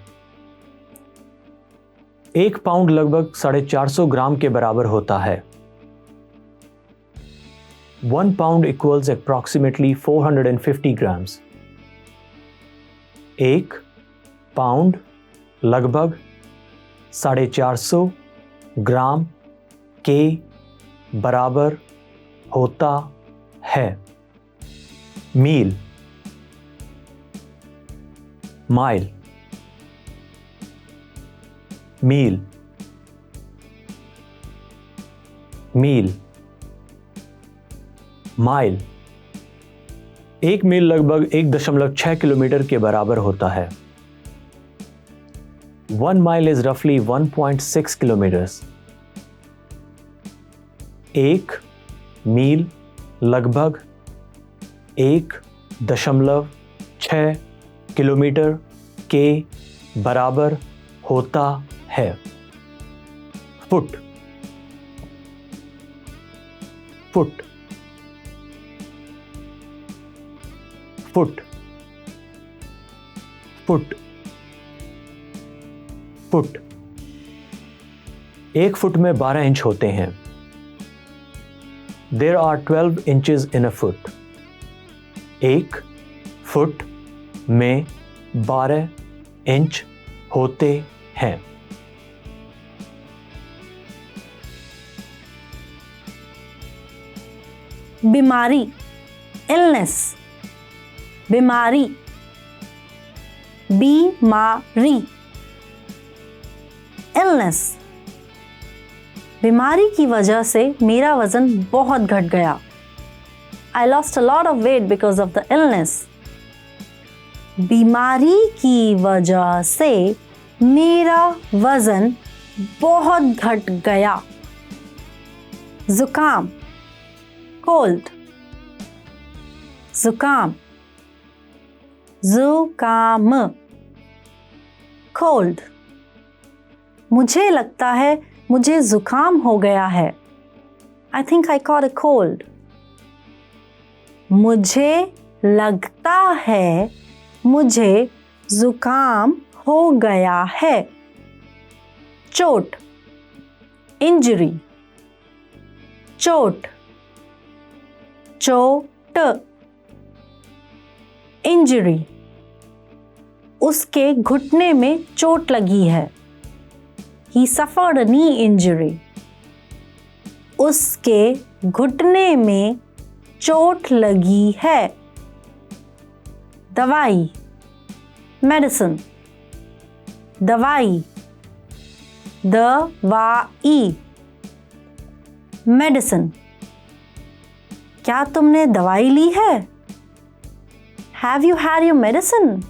एक पाउंड लगभग 450 ग्राम के बराबर होता है। 1 pound equals approximately 450 grams. एक पाउंड लगभग 450 ग्राम के बराबर होता है। मील, माइल, मील, मील, माइल। 1 मील लगभग 1.6 किलोमीटर के बराबर होता है। 1 mile is roughly 1.6 kilometers. 1 मील लगभग 1.6 किलोमीटर के बराबर होता है। Foot, foot, foot, foot, foot. 1 foot में 12 इंच होते हैं। There are 12 inches in a foot. 1 foot में 12 इंच होते हैं। बीमारी, इलनेस, बीमारी, बीमारी, इलनेस। बीमारी की वजह से मेरा वजन बहुत घट गया। I lost a lot of weight because of the illness. बीमारी की वजह से मेरा वजन बहुत घट गया। जुकाम, कोल्ड, जुकाम, जुकाम, कोल्ड। मुझे लगता है मुझे जुकाम हो गया है। I think I caught a cold. मुझे लगता है मुझे जुकाम हो गया है। चोट, इंजरी, चोट, चोट, इंजरी। उसके घुटने में चोट लगी है। He suffered a knee injury. उसके घुटने में चोट लगी है। दवाई, मेडिसिन, दवाई, दवाई, मेडिसिन। क्या तुमने दवाई ली है? Have you had your medicine?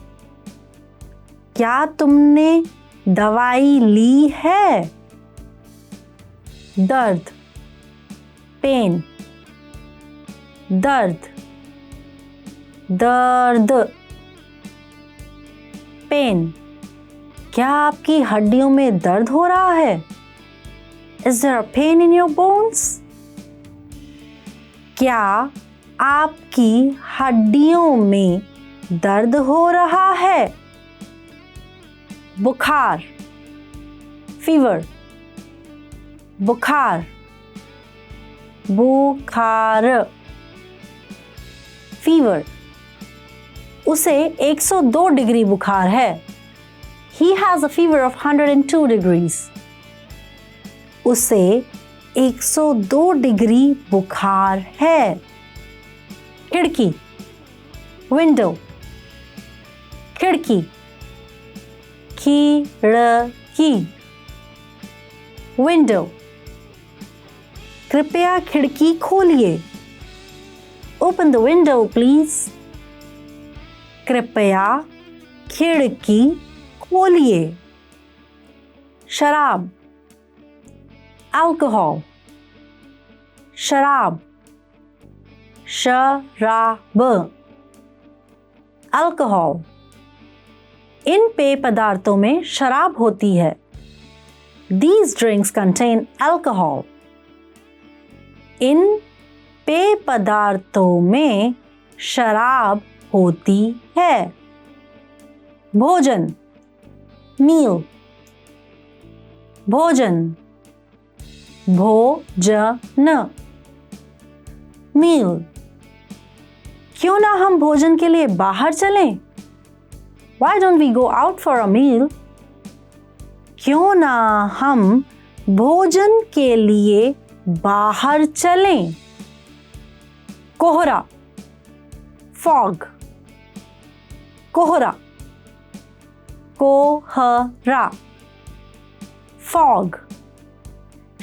क्या तुमने दवाई ली है? दर्द, पेन, दर्द, दर्द, पेन। क्या आपकी हड्डियों में दर्द हो रहा है? Is there a pain in your bones? क्या आपकी हड्डियों में दर्द हो रहा है? बुखार, फीवर, बुखार, बुखार, फीवर। उसे 102 डिग्री बुखार है। He has a fever of 102 degrees. उसे 102 डिग्री बुखार है। खिड़की, विंडो, खिड़की, खिड़की, विंडो। कृपया खिड़की खोलिए। Open the window please. कृपया खिड़की खोलिए। शराब, अल्कोहल, शराब, शराब, अल्कोहल। इन पेय पदार्थों में शराब होती है। These drinks contain alcohol. इन पेय पदार्थों में शराब होती है। भोजन, मील, भोजन, भोजन, मील। क्यों ना हम भोजन के लिए बाहर चलें? Why don't we go out for a meal? क्यों ना हम भोजन के लिए बाहर चलें? कोहरा, फॉग, कोहरा, कोहरा, फॉग।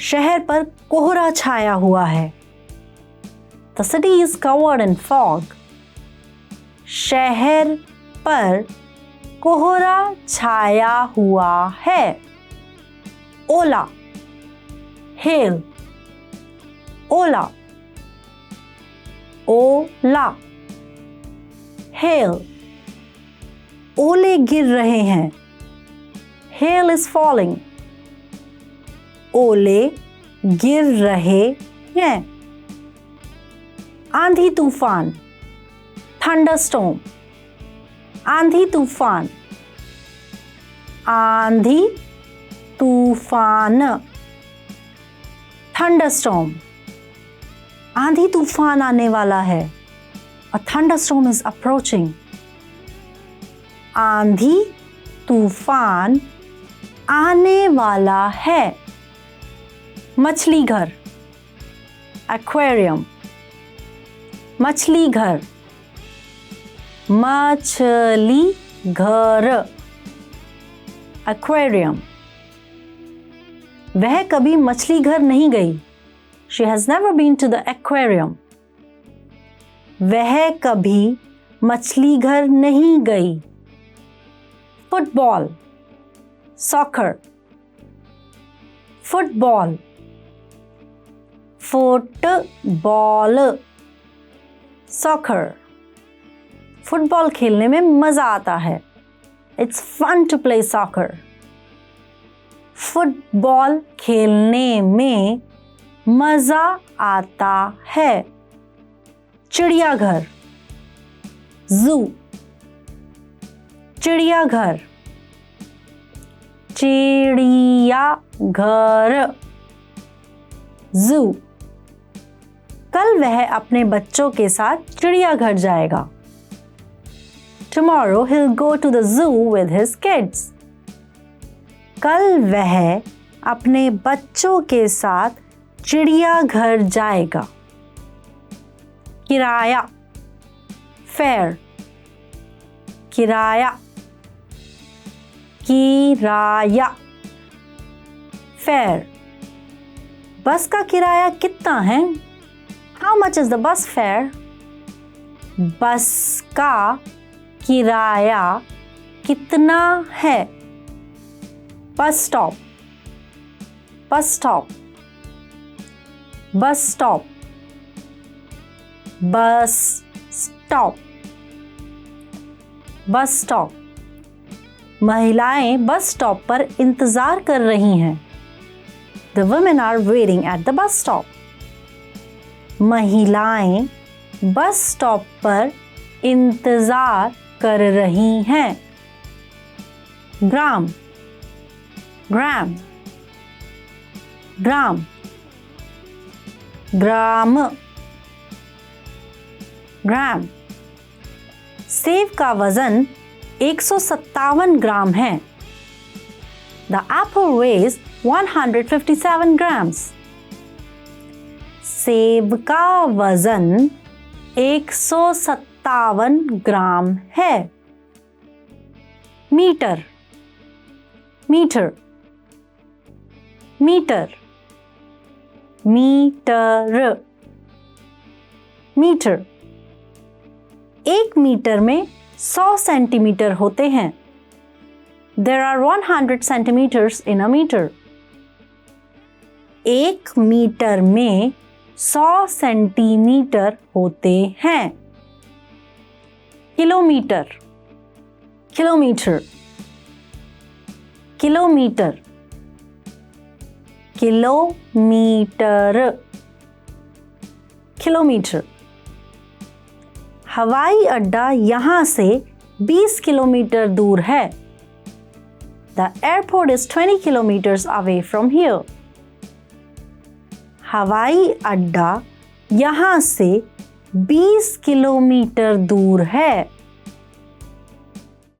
शहर पर कोहरा छाया हुआ है। The city is covered in fog. शहर पर कोहरा छाया हुआ है। ओला, hail, ओला, ओला, hail, ओले गिर रहे हैं। Hail is falling. ओले गिर रहे हैं। आंधी तूफान, thunderstorm, आंधी तूफान, आंधी तूफान, thunderstorm, आंधी तूफान आने वाला है। A thunderstorm is approaching. आंधी तूफान आने वाला है। मछली घर, aquarium, मछली घर, मछली घर, aquarium। वह कभी मछली घर नहीं गई। She has never been to the aquarium. वह कभी मछली घर नहीं गई। Football, soccer, football, football, soccer। Football खेलने में मजा आता है। It's fun to play soccer. Football खेलने में मजा आता है। चिड़ियाघर, जू, चिड़ियाघर, चिड़ियाघर, जू। कल वह अपने बच्चों के साथ चिड़ियाघर जाएगा। Tomorrow he'll go to the zoo with his kids. कल वह अपने बच्चों के साथ चिड़ियाघर जाएगा। किराया, फेयर, किराया, किराया, फेयर। बस का किराया कितना है? How much is the bus fare? बस का किराया कितना है? Bus stop, bus stop, bus stop, bus stop, bus stop. महिलाएं बस स्टॉप पर इंतजार कर रही हैं। The women are waiting at the bus stop. महिलाएं बस स्टॉप पर इंतजार कर रही हैं। ग्राम, ग्राम, ग्राम, ग्राम, ग्राम। सेब का वजन 157 ग्राम है। The apple weighs 157 grams. सेब का वजन 157 ग्राम है। Metre, metre, metre, metre, metre. एक मीटर में 100 सेंटीमीटर होते हैं। There are 100 centimeters in a meter. एक मीटर में 100 सेंटीमीटर होते हैं। Kilometre, kilometre, kilometre, kilometre, kilometre. हवाई अड्डा यहाँ से 20 किलोमीटर दूर है। The airport is 20 kilometers away from here. हवाई अड्डा यहाँ से 20 किलोमीटर दूर है।